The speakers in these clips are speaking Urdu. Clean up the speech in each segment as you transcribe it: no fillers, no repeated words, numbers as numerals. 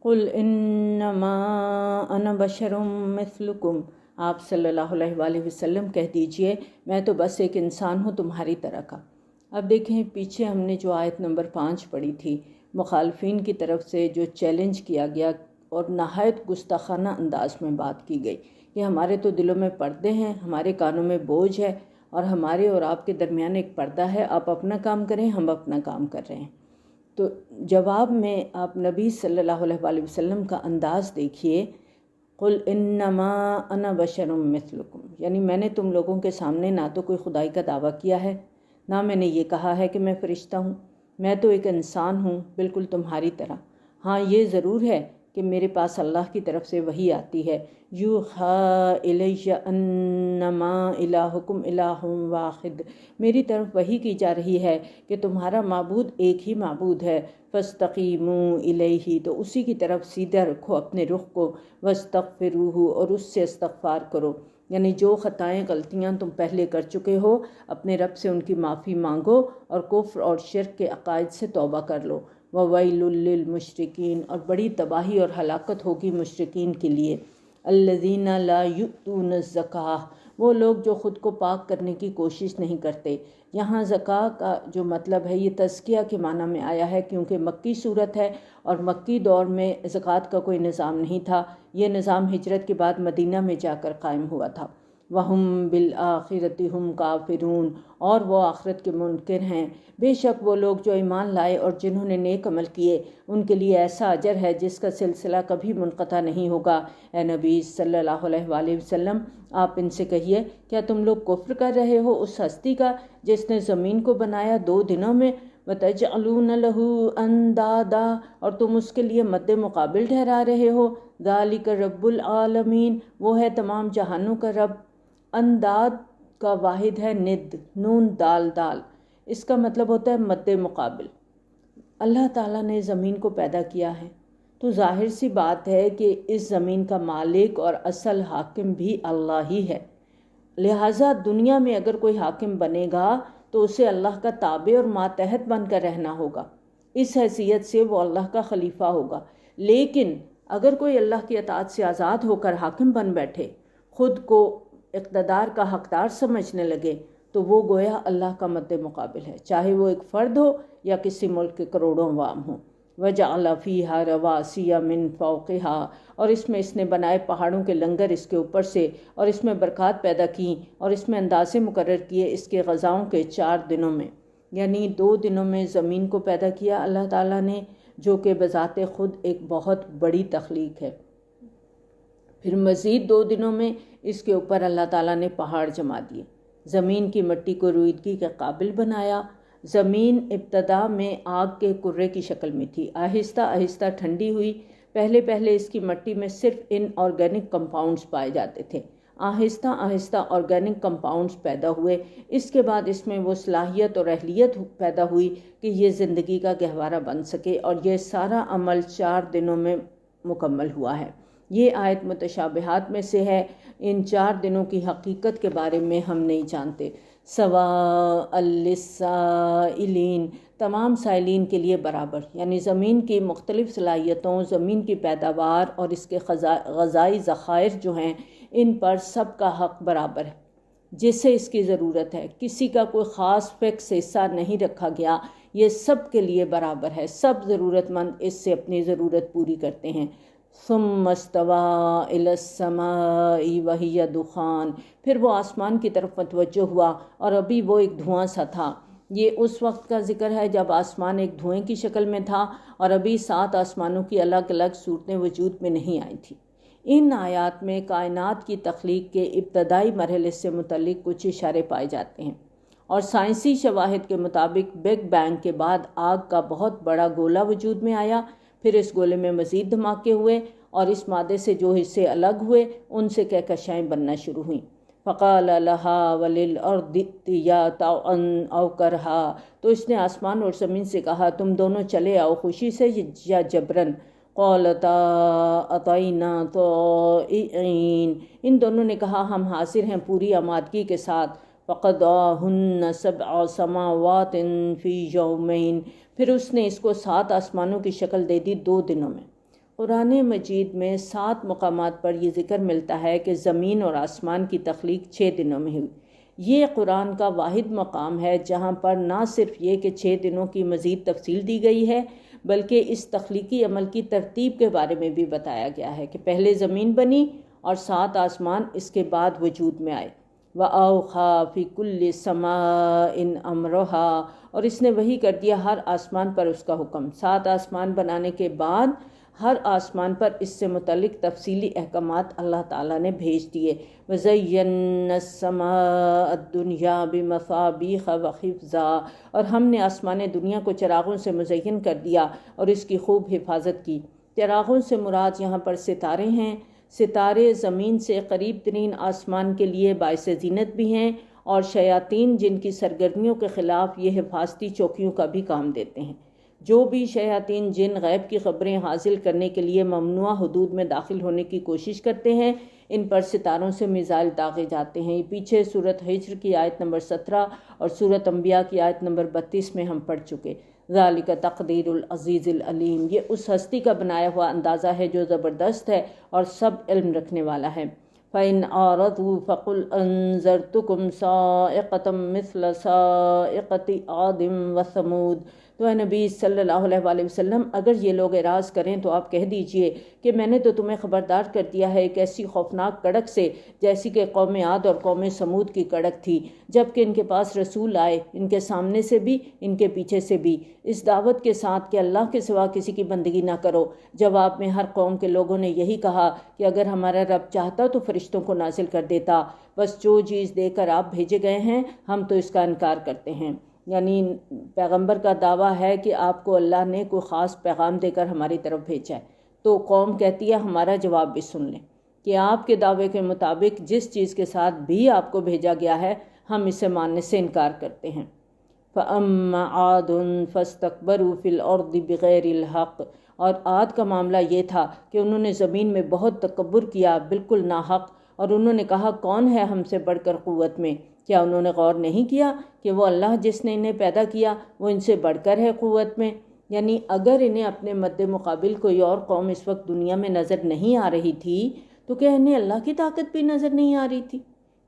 قل انما انا بشر مثلکم، آپ صلی اللہ علیہ وآلہ وسلم کہہ دیجئے میں تو بس ایک انسان ہوں تمہاری طرح کا۔ اب دیکھیں پیچھے ہم نے جو آیت نمبر 5 پڑھی تھی، مخالفین کی طرف سے جو چیلنج کیا گیا اور نہایت گستاخانہ انداز میں بات کی گئی کہ ہمارے تو دلوں میں پردے ہیں، ہمارے کانوں میں بوجھ ہے، اور ہمارے اور آپ کے درمیان ایک پردہ ہے، آپ اپنا کام کریں ہم اپنا کام کر رہے ہیں۔ تو جواب میں آپ نبی صلی اللہ علیہ وآلہ وسلم کا انداز دیکھیے، قل انما انا بشر مثلکم، یعنی میں نے تم لوگوں کے سامنے نہ تو کوئی خدائی کا دعویٰ کیا ہے، نہ میں نے یہ کہا ہے کہ میں فرشتہ ہوں، میں تو ایک انسان ہوں بالکل تمہاری طرح۔ ہاں یہ ضرور ہے کہ میرے پاس اللہ کی طرف سے وحی آتی ہے، یوحیٰ الی انما الہکم الہ واحد، میری طرف وحی کی جا رہی ہے کہ تمہارا معبود ایک ہی معبود ہے، فاستقیموا الیہ، تو اسی کی طرف سیدھا رکھو اپنے رخ کو، واستغفروہ، اور اس سے استغفار کرو، یعنی جو خطائیں غلطیاں تم پہلے کر چکے ہو اپنے رب سے ان کی معافی مانگو، اور کفر اور شرک کے عقائد سے توبہ کر لو۔ وَوَيْلٌ لِّلْمُشْرِكِينَ، اور بڑی تباہی اور ہلاکت ہوگی مشرکین کے لیے۔ الَّذِينَ لَا يُؤْتُونَ الزَّكَاةَ، وہ لوگ جو خود کو پاک کرنے کی کوشش نہیں کرتے۔ یہاں زکوٰۃ کا جو مطلب ہے یہ تزکیہ کے معنی میں آیا ہے، کیونکہ مکی صورت ہے اور مکی دور میں زکوٰۃ کا کوئی نظام نہیں تھا، یہ نظام ہجرت کے بعد مدینہ میں جا کر قائم ہوا تھا۔ وَهُمْ بِالْآخِرَةِ هُمْ كَافِرُونَ، اور وہ آخرت کے منکر ہیں۔ بے شک وہ لوگ جو ایمان لائے اور جنہوں نے نیک عمل کیے ان کے لیے ایسا اجر ہے جس کا سلسلہ کبھی منقطع نہیں ہوگا۔ اے نبی صلی اللہ علیہ وآلہ وسلم، آپ ان سے کہیے کیا تم لوگ کفر کر رہے ہو اس ہستی کا جس نے زمین کو بنایا 2 دنوں میں، وَتَجْعَلُونَ لَهُ أَنْدَادًا، اور تم اس کے لیے مد مقابل ٹھہرا رہے ہو۔ ذَلِكَ رَبُّ الْعَالَمِينَ، وہ ہے تمام جہانوں کا رب۔ انداد کا واحد ہے ند، نون دال دال، اس کا مطلب ہوتا ہے مد مقابل۔ اللہ تعالیٰ نے زمین کو پیدا کیا ہے تو ظاہر سی بات ہے کہ اس زمین کا مالک اور اصل حاکم بھی اللہ ہی ہے، لہٰذا دنیا میں اگر کوئی حاکم بنے گا تو اسے اللہ کا تابع اور ماتحت بن کر رہنا ہوگا، اس حیثیت سے وہ اللہ کا خلیفہ ہوگا۔ لیکن اگر کوئی اللہ کی اطاعت سے آزاد ہو کر حاکم بن بیٹھے، خود کو اقتدار کا حقدار سمجھنے لگے، تو وہ گویا اللہ کا مد مقابل ہے، چاہے وہ ایک فرد ہو یا کسی ملک کے کروڑوں عوام ہوں۔ وَجَعَلَ فِيهَا رَوَاسِيَ مِن فَوْقِهَا، اور اس میں اس نے بنائے پہاڑوں کے لنگر اس کے اوپر سے، اور اس میں برکات پیدا کی، اور اس میں اندازے مقرر کیے اس کے غذاؤں کے 4 دنوں میں، یعنی 2 دنوں میں زمین کو پیدا کیا اللہ تعالیٰ نے، جو کہ بذات خود ایک بہت بڑی تخلیق ہے۔ پھر مزید 2 دنوں میں اس کے اوپر اللہ تعالیٰ نے پہاڑ جما دیے، زمین کی مٹی کو رویدگی کے قابل بنایا۔ زمین ابتدا میں آگ کے کرے کی شکل میں تھی، آہستہ آہستہ ٹھنڈی ہوئی۔ پہلے پہلے اس کی مٹی میں صرف ان آرگینک کمپاؤنڈز پائے جاتے تھے، آہستہ آہستہ آرگینک کمپاؤنڈز پیدا ہوئے، اس کے بعد اس میں وہ صلاحیت اور اہلیت پیدا ہوئی کہ یہ زندگی کا گہوارہ بن سکے، اور یہ سارا عمل 4 دنوں میں مکمل ہوا ہے۔ یہ آیت متشابہات میں سے ہے، ان 4 دنوں کی حقیقت کے بارے میں ہم نہیں جانتے۔ سواء للسائلین، تمام سائلین کے لیے برابر، یعنی زمین کی مختلف صلاحیتوں، زمین کی پیداوار اور اس کے غذائی ذخائر جو ہیں ان پر سب کا حق برابر ہے، جسے اس کی ضرورت ہے، کسی کا کوئی خاص فکس حصہ نہیں رکھا گیا، یہ سب کے لیے برابر ہے، سب ضرورت مند اس سے اپنی ضرورت پوری کرتے ہیں۔ ثم استوى الى السماء وهي دخان، پھر وہ آسمان کی طرف متوجہ ہوا اور ابھی وہ ایک دھواں سا تھا۔ یہ اس وقت کا ذکر ہے جب آسمان ایک دھوئیں کی شکل میں تھا اور ابھی 7 آسمانوں کی الگ الگ صورتیں وجود میں نہیں آئی تھی۔ ان آیات میں کائنات کی تخلیق کے ابتدائی مرحلے سے متعلق کچھ اشارے پائے جاتے ہیں، اور سائنسی شواہد کے مطابق بگ بینگ کے بعد آگ کا بہت بڑا گولہ وجود میں آیا، پھر اس گولے میں مزید دھماکے ہوئے اور اس مادے سے جو حصے الگ ہوئے ان سے کہکشائیں بننا شروع ہوئیں۔ فقال لها وللارض ائتیا طوعا او کرہا، تو اس نے آسمان اور زمین سے کہا تم دونوں چلے آؤ خوشی سے یا جبرن۔ قالتا اطینا طائعین، ان دونوں نے کہا ہم حاضر ہیں پوری آمادگی کے ساتھ۔ فقضاہن 7 سماوات فی یومین، پھر اس نے اس کو 7 آسمانوں کی شکل دے دی 2 دنوں میں۔ قرآن مجید میں 7 مقامات پر یہ ذکر ملتا ہے کہ زمین اور آسمان کی تخلیق 6 دنوں میں ہوئی۔ یہ قرآن کا واحد مقام ہے جہاں پر نہ صرف یہ کہ 6 دنوں کی مزید تفصیل دی گئی ہے، بلکہ اس تخلیقی عمل کی ترتیب کے بارے میں بھی بتایا گیا ہے کہ پہلے زمین بنی اور 7 آسمان اس کے بعد وجود میں آئے۔ وَأَوْحَىٰ فِي كُلِّ سَمَاءٍ أَمْرَهَا، اور اس نے وحی کر دیا ہر آسمان پر اس کا حکم۔ 7 آسمان بنانے کے بعد ہر آسمان پر اس سے متعلق تفصیلی احکامات اللہ تعالیٰ نے بھیج دیے۔ وَزَيَّنَّا السَّمَاءَ الدُّنْيَا بِمَصَابِيحَ وَحِفْظًا، اور ہم نے آسمان دنیا کو چراغوں سے مزین کر دیا اور اس کی خوب حفاظت کی۔ چراغوں سے مراد یہاں پر ستارے ہیں۔ ستارے زمین سے قریب ترین آسمان کے لیے باعث زینت بھی ہیں، اور شیاطین جن کی سرگرمیوں کے خلاف یہ حفاظتی چوکیوں کا بھی کام دیتے ہیں۔ جو بھی شیاطین جن غیب کی خبریں حاصل کرنے کے لیے ممنوع حدود میں داخل ہونے کی کوشش کرتے ہیں، ان پر ستاروں سے میزائل داغے جاتے ہیں۔ یہ پیچھے سورۃ ہجر کی آیت نمبر 17 اور سورۃ انبیاء کی آیت نمبر 32 میں ہم پڑھ چکے۔ ذالک تقدیر العزیز العلیم، یہ اس ہستی کا بنایا ہوا اندازہ ہے جو زبردست ہے اور سب علم رکھنے والا ہے۔ فَإِنْ أَعْرَضُوا فَقُلْ أَنذَرْتُكُمْ صَاعِقَةً مِثْلَ صَاعِقَةِ عَادٍ وَثَمُودَ، تو اے نبی صلی اللہ علیہ وآلہ وسلم اگر یہ لوگ اعراض کریں تو آپ کہہ دیجئے کہ میں نے تو تمہیں خبردار کر دیا ہے ایک ایسی خوفناک کڑک سے جیسی کہ قوم عاد اور قوم سمود کی کڑک تھی، جب کہ ان کے پاس رسول آئے، ان کے سامنے سے بھی ان کے پیچھے سے بھی، اس دعوت کے ساتھ کہ اللہ کے سوا کسی کی بندگی نہ کرو۔ جواب میں ہر قوم کے لوگوں نے یہی کہا کہ اگر ہمارا رب چاہتا تو فرشتوں کو نازل کر دیتا، بس جو چیز دے کر آپ بھیجے گئے ہیں ہم تو اس کا انکار کرتے ہیں۔ یعنی پیغمبر کا دعویٰ ہے کہ آپ کو اللہ نے کوئی خاص پیغام دے کر ہماری طرف بھیجا ہے، تو قوم کہتی ہے ہمارا جواب بھی سن لیں کہ آپ کے دعوے کے مطابق جس چیز کے ساتھ بھی آپ کو بھیجا گیا ہے ہم اسے ماننے سے انکار کرتے ہیں۔ فَأَمَّا عَادٌ فَاسْتَكْبَرُوا فِي الْأَرْضِ بِغَيْرِ الْحَقِّ، اور عاد کا معاملہ یہ تھا کہ انہوں نے زمین میں بہت تکبر کیا بالکل ناحق، اور انہوں نے کہا کون ہے ہم سے بڑھ کر قوت میں۔ کیا انہوں نے غور نہیں کیا کہ وہ اللہ جس نے انہیں پیدا کیا وہ ان سے بڑھ کر ہے قوت میں؟ یعنی اگر انہیں اپنے مد مقابل کوئی اور قوم اس وقت دنیا میں نظر نہیں آ رہی تھی تو کیا انہیں اللہ کی طاقت بھی نظر نہیں آ رہی تھی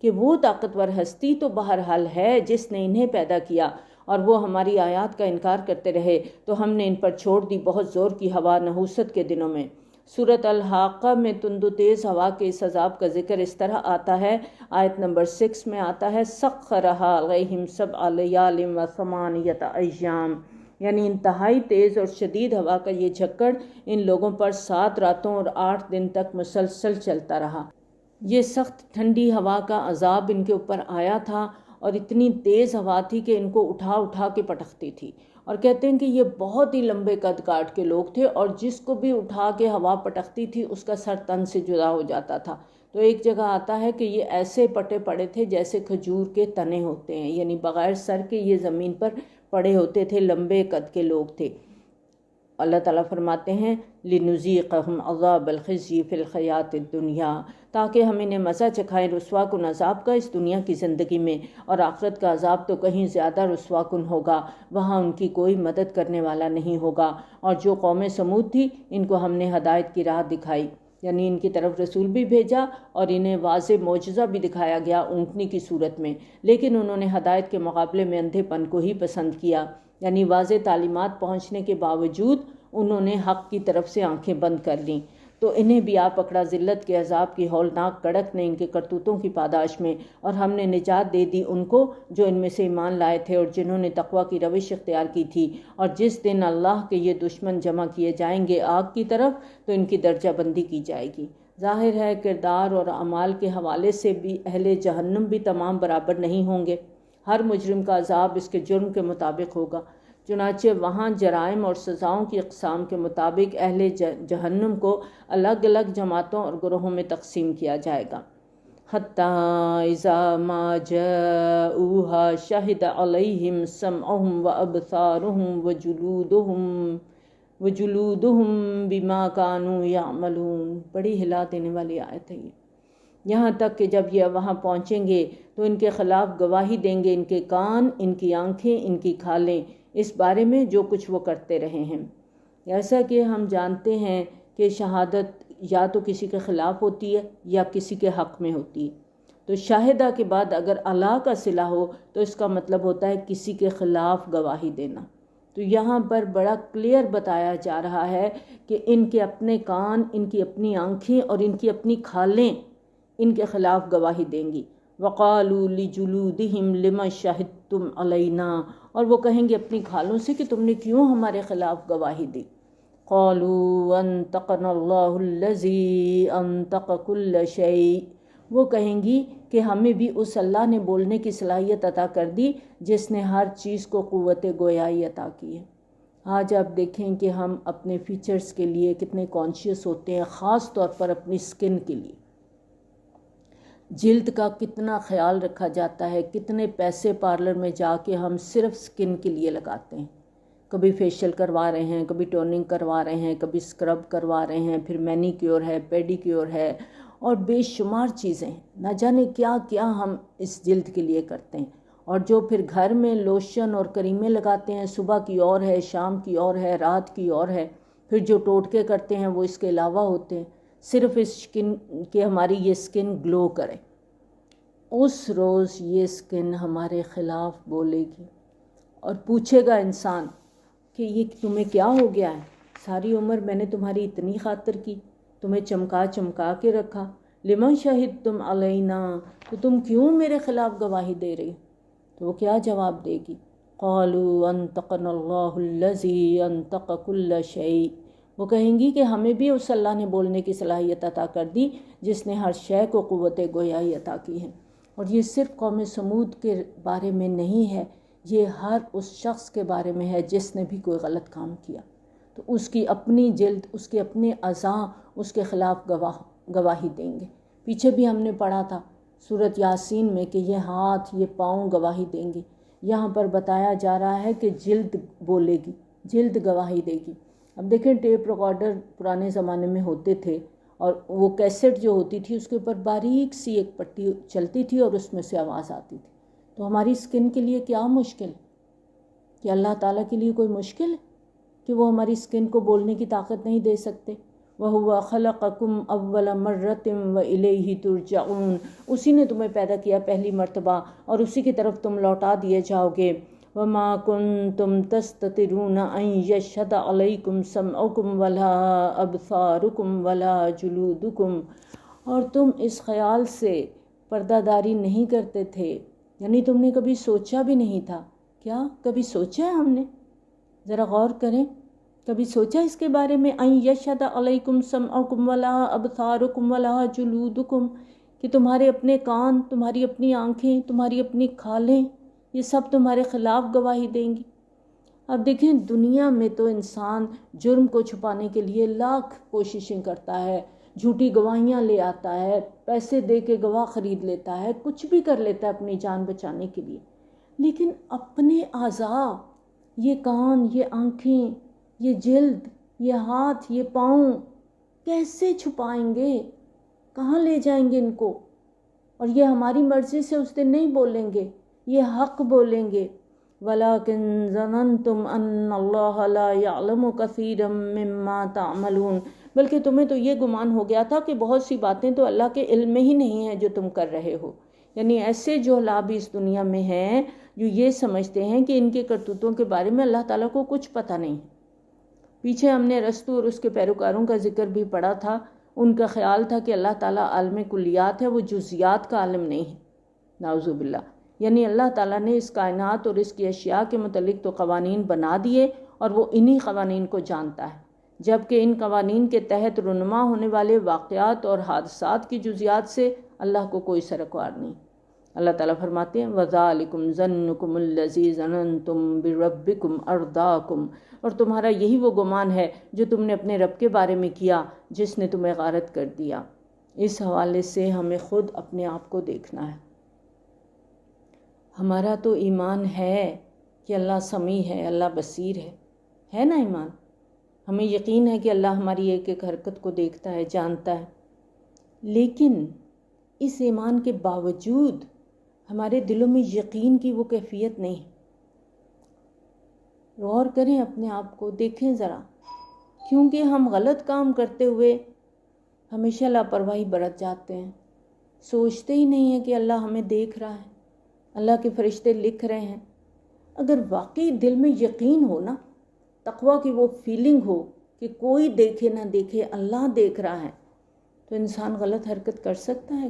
کہ وہ طاقتور ہستی تو بہرحال ہے جس نے انہیں پیدا کیا، اور وہ ہماری آیات کا انکار کرتے رہے تو ہم نے ان پر چھوڑ دی بہت زور کی ہوا نحوست کے دنوں میں۔ سورۃ الحاقہ میں تند و تیز ہوا کے اس عذاب کا ذکر اس طرح آتا ہے، آیت نمبر 6 میں آتا ہے سخرھا علیہم 7 لیال و 8 ایام، یعنی انتہائی تیز اور شدید ہوا کا یہ جھکڑ ان لوگوں پر 7 راتوں اور 8 دن تک مسلسل چلتا رہا۔ یہ سخت ٹھنڈی ہوا کا عذاب ان کے اوپر آیا تھا، اور اتنی تیز ہوا تھی کہ ان کو اٹھا اٹھا کے پٹکتی تھی، اور کہتے ہیں کہ یہ بہت ہی لمبے قد کاٹ کے لوگ تھے، اور جس کو بھی اٹھا کے ہوا پٹکتی تھی اس کا سر تن سے جدا ہو جاتا تھا۔ تو ایک جگہ آتا ہے کہ یہ ایسے پٹے پڑے تھے جیسے کھجور کے تنے ہوتے ہیں، یعنی بغیر سر کے یہ زمین پر پڑے ہوتے تھے، لمبے قد کے لوگ تھے۔ اللہ تعالیٰ فرماتے ہیں لِنُذِيقَهُمْ عَذَابَ الْخِزْيِ فِي الْحَيَاةِ الدُّنْيَا، تاکہ ہم انہیں مزہ چکھائیں رسوا کن عذاب کا اس دنیا کی زندگی میں، اور آخرت کا عذاب تو کہیں زیادہ رسوا کن ہوگا، وہاں ان کی کوئی مدد کرنے والا نہیں ہوگا۔ اور جو قوم سمود تھی ان کو ہم نے ہدایت کی راہ دکھائی، یعنی ان کی طرف رسول بھی بھیجا اور انہیں واضح معجزہ بھی دکھایا گیا اونٹنی کی صورت میں، لیکن انہوں نے ہدایت کے مقابلے میں اندھے پن کو ہی پسند کیا، یعنی واضح تعلیمات پہنچنے کے باوجود انہوں نے حق کی طرف سے آنکھیں بند کر لیں، تو انہیں بھی آ پکڑا ذلت کے عذاب کی ہولناک کڑک نے ان کے کرتوتوں کی پاداش میں، اور ہم نے نجات دے دی ان کو جو ان میں سے ایمان لائے تھے اور جنہوں نے تقوی کی روش اختیار کی تھی۔ اور جس دن اللہ کے یہ دشمن جمع کیے جائیں گے آگ کی طرف تو ان کی درجہ بندی کی جائے گی۔ ظاہر ہے کردار اور اعمال کے حوالے سے بھی اہل جہنم بھی تمام برابر نہیں ہوں گے، ہر مجرم کا عذاب اس کے جرم کے مطابق ہوگا، چنانچہ وہاں جرائم اور سزاؤں کی اقسام کے مطابق اہل جہنم کو الگ الگ جماعتوں اور گروہوں میں تقسیم کیا جائے گا۔ حَتَّى إِذَا مَا جَاءُوهَا شَهِدَ عَلَيْهِمْ سَمْعُهُمْ وَأَبْصَارُهُمْ وَجُلُودُهُمْ بِمَا كَانُوا يَعْمَلُونَ، بڑی ہلا دینے والی آیت ہے یہ، یہاں تک کہ جب یہ وہاں پہنچیں گے تو ان کے خلاف گواہی دیں گے ان کے کان، ان کی آنکھیں، ان کی کھالیں اس بارے میں جو کچھ وہ کرتے رہے ہیں۔ ایسا کہ ہم جانتے ہیں کہ شہادت یا تو کسی کے خلاف ہوتی ہے یا کسی کے حق میں ہوتی ہے. تو شاہدہ کے بعد اگر اللہ کا صلہ ہو تو اس کا مطلب ہوتا ہے کسی کے خلاف گواہی دینا. تو یہاں پر بڑا کلیئر بتایا جا رہا ہے کہ ان کے اپنے کان، ان کی اپنی آنکھیں اور ان کی اپنی کھالیں ان کے خلاف گواہی دیں گی. وَقَالُوا لِجُلُودِهِمْ لِمَ شَهِدتُّمْ عَلَيْنَا، اور وہ کہیں گے اپنی کھالوں سے کہ تم نے کیوں ہمارے خلاف گواہی دی. قَالُوا أَنطَقَنَا اللَّهُ الَّذِي أَنطَقَ كُلَّ شَيْءٍ، وہ کہیں گی کہ ہمیں بھی اس اللہ نے بولنے کی صلاحیت عطا کر دی جس نے ہر چیز کو قوت گویائی عطا کی ہے. آج آپ دیکھیں کہ ہم اپنے فیچرز کے لیے کتنے کانشیس ہوتے ہیں، خاص طور پر اپنی سکن کے لیے. جلد کا کتنا خیال رکھا جاتا ہے، کتنے پیسے پارلر میں جا کے ہم صرف سکن کے لیے لگاتے ہیں. کبھی فیشیل کروا رہے ہیں، کبھی ٹوننگ کروا رہے ہیں، کبھی اسکرب کروا رہے ہیں، پھر مینی کیور ہے، پیڈی کیور ہے، اور بے شمار چیزیں، نہ جانے کیا کیا ہم اس جلد کے لیے کرتے ہیں. اور جو پھر گھر میں لوشن اور کریمیں لگاتے ہیں، صبح کی اور ہے، شام کی اور ہے، رات کی اور ہے. پھر جو ٹوٹکے کرتے ہیں وہ اس کے علاوہ ہوتے ہیں، صرف اس سکن کہ ہماری یہ سکن گلو کرے. اس روز یہ سکن ہمارے خلاف بولے گی اور پوچھے گا انسان کہ یہ تمہیں کیا ہو گیا ہے؟ ساری عمر میں نے تمہاری اتنی خاطر کی، تمہیں چمکا چمکا کے رکھا. لِمَنْ شَهِدْتُمْ عَلَيْنَا، تو تم کیوں میرے خلاف گواہی دے رہی؟ تو وہ کیا جواب دے گی؟ قَالُوا أَنطَقَنَا اللَّهُ الَّذِي أَنطَقَ كُلَّ شَيْءٍ، وہ کہیں گی کہ ہمیں بھی اس اللہ نے بولنے کی صلاحیت عطا کر دی جس نے ہر شے کو قوت گویائی عطا کی ہے. اور یہ صرف قوم سمود کے بارے میں نہیں ہے، یہ ہر اس شخص کے بارے میں ہے جس نے بھی کوئی غلط کام کیا. تو اس کی اپنی جلد، اس کے اپنے اعضاء اس کے خلاف گواہی دیں گے. پیچھے بھی ہم نے پڑھا تھا سورۃ یاسین میں کہ یہ ہاتھ، یہ پاؤں گواہی دیں گے. یہاں پر بتایا جا رہا ہے کہ جلد بولے گی، جلد گواہی دے گی. اب دیکھیں ٹیپ ریکارڈر پرانے زمانے میں ہوتے تھے، اور وہ کیسٹ جو ہوتی تھی اس کے اوپر باریک سی ایک پٹی چلتی تھی اور اس میں سے آواز آتی تھی. تو ہماری سکن کے لیے کیا مشکل؟ کہ اللہ تعالیٰ کے لیے کوئی مشکل ہے کہ وہ ہماری سکن کو بولنے کی طاقت نہیں دے سکتے؟ وَهُوَ خَلَقَكُمْ أَوَّلَ مَرَّةٍ وَإِلَيْهِ تُرْجَعُونَ، اسی نے تمہیں پیدا کیا پہلی مرتبہ اور اسی کی طرف تم لوٹا دیے جاؤ گے. وَمَا كُنْتُمْ تَسْتَطِرُونَ أَنْ يَشْهَدَ عَلَيْكُمْ سَمْعُكُمْ وَلَا أَبْصَارُكُمْ وَلَا جُلُودُكُمْ، اور تم اس خیال سے پردہ داری نہیں کرتے تھے، یعنی تم نے کبھی سوچا بھی نہیں تھا. کیا کبھی سوچا ہے ہم نے؟ ذرا غور کریں، کبھی سوچا اس کے بارے میں؟ ان یشہد علیکم سمعکم ولا ابصارکم ولا جلودکم، کہ تمہارے اپنے کان، تمہاری اپنی آنکھیں، تمہاری اپنی کھالیں، یہ سب تمہارے خلاف گواہی دیں گی. اب دیکھیں دنیا میں تو انسان جرم کو چھپانے کے لیے لاکھ کوششیں کرتا ہے، جھوٹی گواہیاں لے آتا ہے، پیسے دے کے گواہ خرید لیتا ہے، کچھ بھی کر لیتا ہے اپنی جان بچانے کے لیے. لیکن اپنے اعضاء، یہ کان، یہ آنکھیں، یہ جلد، یہ ہاتھ، یہ پاؤں کیسے چھپائیں گے؟ کہاں لے جائیں گے ان کو؟ اور یہ ہماری مرضی سے اس دن نہیں بولیں گے، یہ حق بولیں گے. وَلَكِنْ ظَنَنْتُمْ أَنَّ اللَّهَ لَا يَعْلَمُ كَثِيرًا مِّمَّا تَعْمَلُونَ، بلکہ تمہیں تو یہ گمان ہو گیا تھا کہ بہت سی باتیں تو اللہ کے علم میں ہی نہیں ہیں جو تم کر رہے ہو. یعنی ایسے جوہلا بھی اس دنیا میں ہیں جو یہ سمجھتے ہیں کہ ان کے کرتوتوں کے بارے میں اللہ تعالیٰ کو کچھ پتہ نہیں. پیچھے ہم نے ارسطو اور اس کے پیروکاروں کا ذکر بھی پڑھا تھا. ان کا خیال تھا کہ اللہ تعالیٰ عالم کلیات ہے، وہ جزیات کا عالم نہیں ہے. نعوذ باللہ. یعنی اللہ تعالیٰ نے اس کائنات اور اس کی اشیاء کے متعلق تو قوانین بنا دیے اور وہ انہی قوانین کو جانتا ہے، جبکہ ان قوانین کے تحت رونما ہونے والے واقعات اور حادثات کی جزیات سے اللہ کو کوئی سروکار نہیں. اللہ تعالیٰ فرماتے ہیں وَذَلِكُمْ ظَنُّكُمُ الَّذِي ظَنَنْتُمْ بِرَبِّكُمْ أَرْدَاكُمْ، اور تمہارا یہی وہ گمان ہے جو تم نے اپنے رب کے بارے میں کیا جس نے تمہیں غارت کر دیا. اس حوالے سے ہمیں خود اپنے آپ کو دیکھنا ہے. ہمارا تو ایمان ہے کہ اللہ سمیع ہے، اللہ بصیر ہے نا ایمان؟ ہمیں یقین ہے کہ اللہ ہماری ایک ایک حرکت کو دیکھتا ہے، جانتا ہے. لیکن اس ایمان کے باوجود ہمارے دلوں میں یقین کی وہ کیفیت نہیں. غور کریں اپنے آپ کو، دیکھیں ذرا کیونکہ ہم غلط کام کرتے ہوئے ہمیشہ لاپرواہی برت جاتے ہیں، سوچتے ہی نہیں ہیں کہ اللہ ہمیں دیکھ رہا ہے، اللہ کے فرشتے لکھ رہے ہیں۔ اگر واقعی دل میں یقین ہو نا، تقویٰ کی وہ فیلنگ ہو کہ کوئی دیکھے نہ دیکھے اللہ دیکھ رہا ہے، تو انسان غلط حرکت کر سکتا ہے،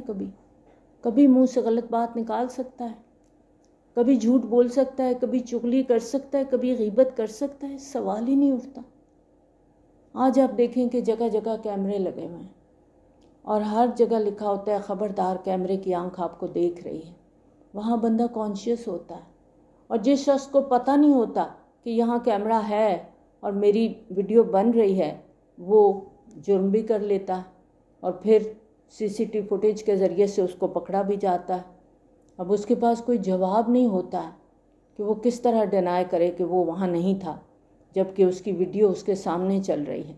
کبھی منہ سے غلط بات نکال سکتا ہے، کبھی جھوٹ بول سکتا ہے، کبھی چغلی کر سکتا ہے، کبھی غیبت کر سکتا ہے، سوال ہی نہیں اٹھتا۔ آج آپ دیکھیں کہ جگہ جگہ کیمرے لگے ہوئے ہیں اور ہر جگہ لکھا ہوتا ہے خبردار کیمرے کی آنکھ آپ کو دیکھ رہی ہے۔ وہاں بندہ کانشیس ہوتا ہے، اور جس شخص کو پتہ نہیں ہوتا کہ یہاں کیمرہ ہے اور میری ویڈیو بن رہی ہے، وہ جرم بھی کر لیتا ہے اور پھر CCTV فوٹیج کے ذریعے سے اس کو پکڑا بھی جاتا ہے۔ اب اس کے پاس کوئی جواب نہیں ہوتا ہے کہ وہ کس طرح ڈینائی کرے کہ وہ وہاں نہیں تھا، جبکہ اس کی ویڈیو اس کے سامنے چل رہی ہے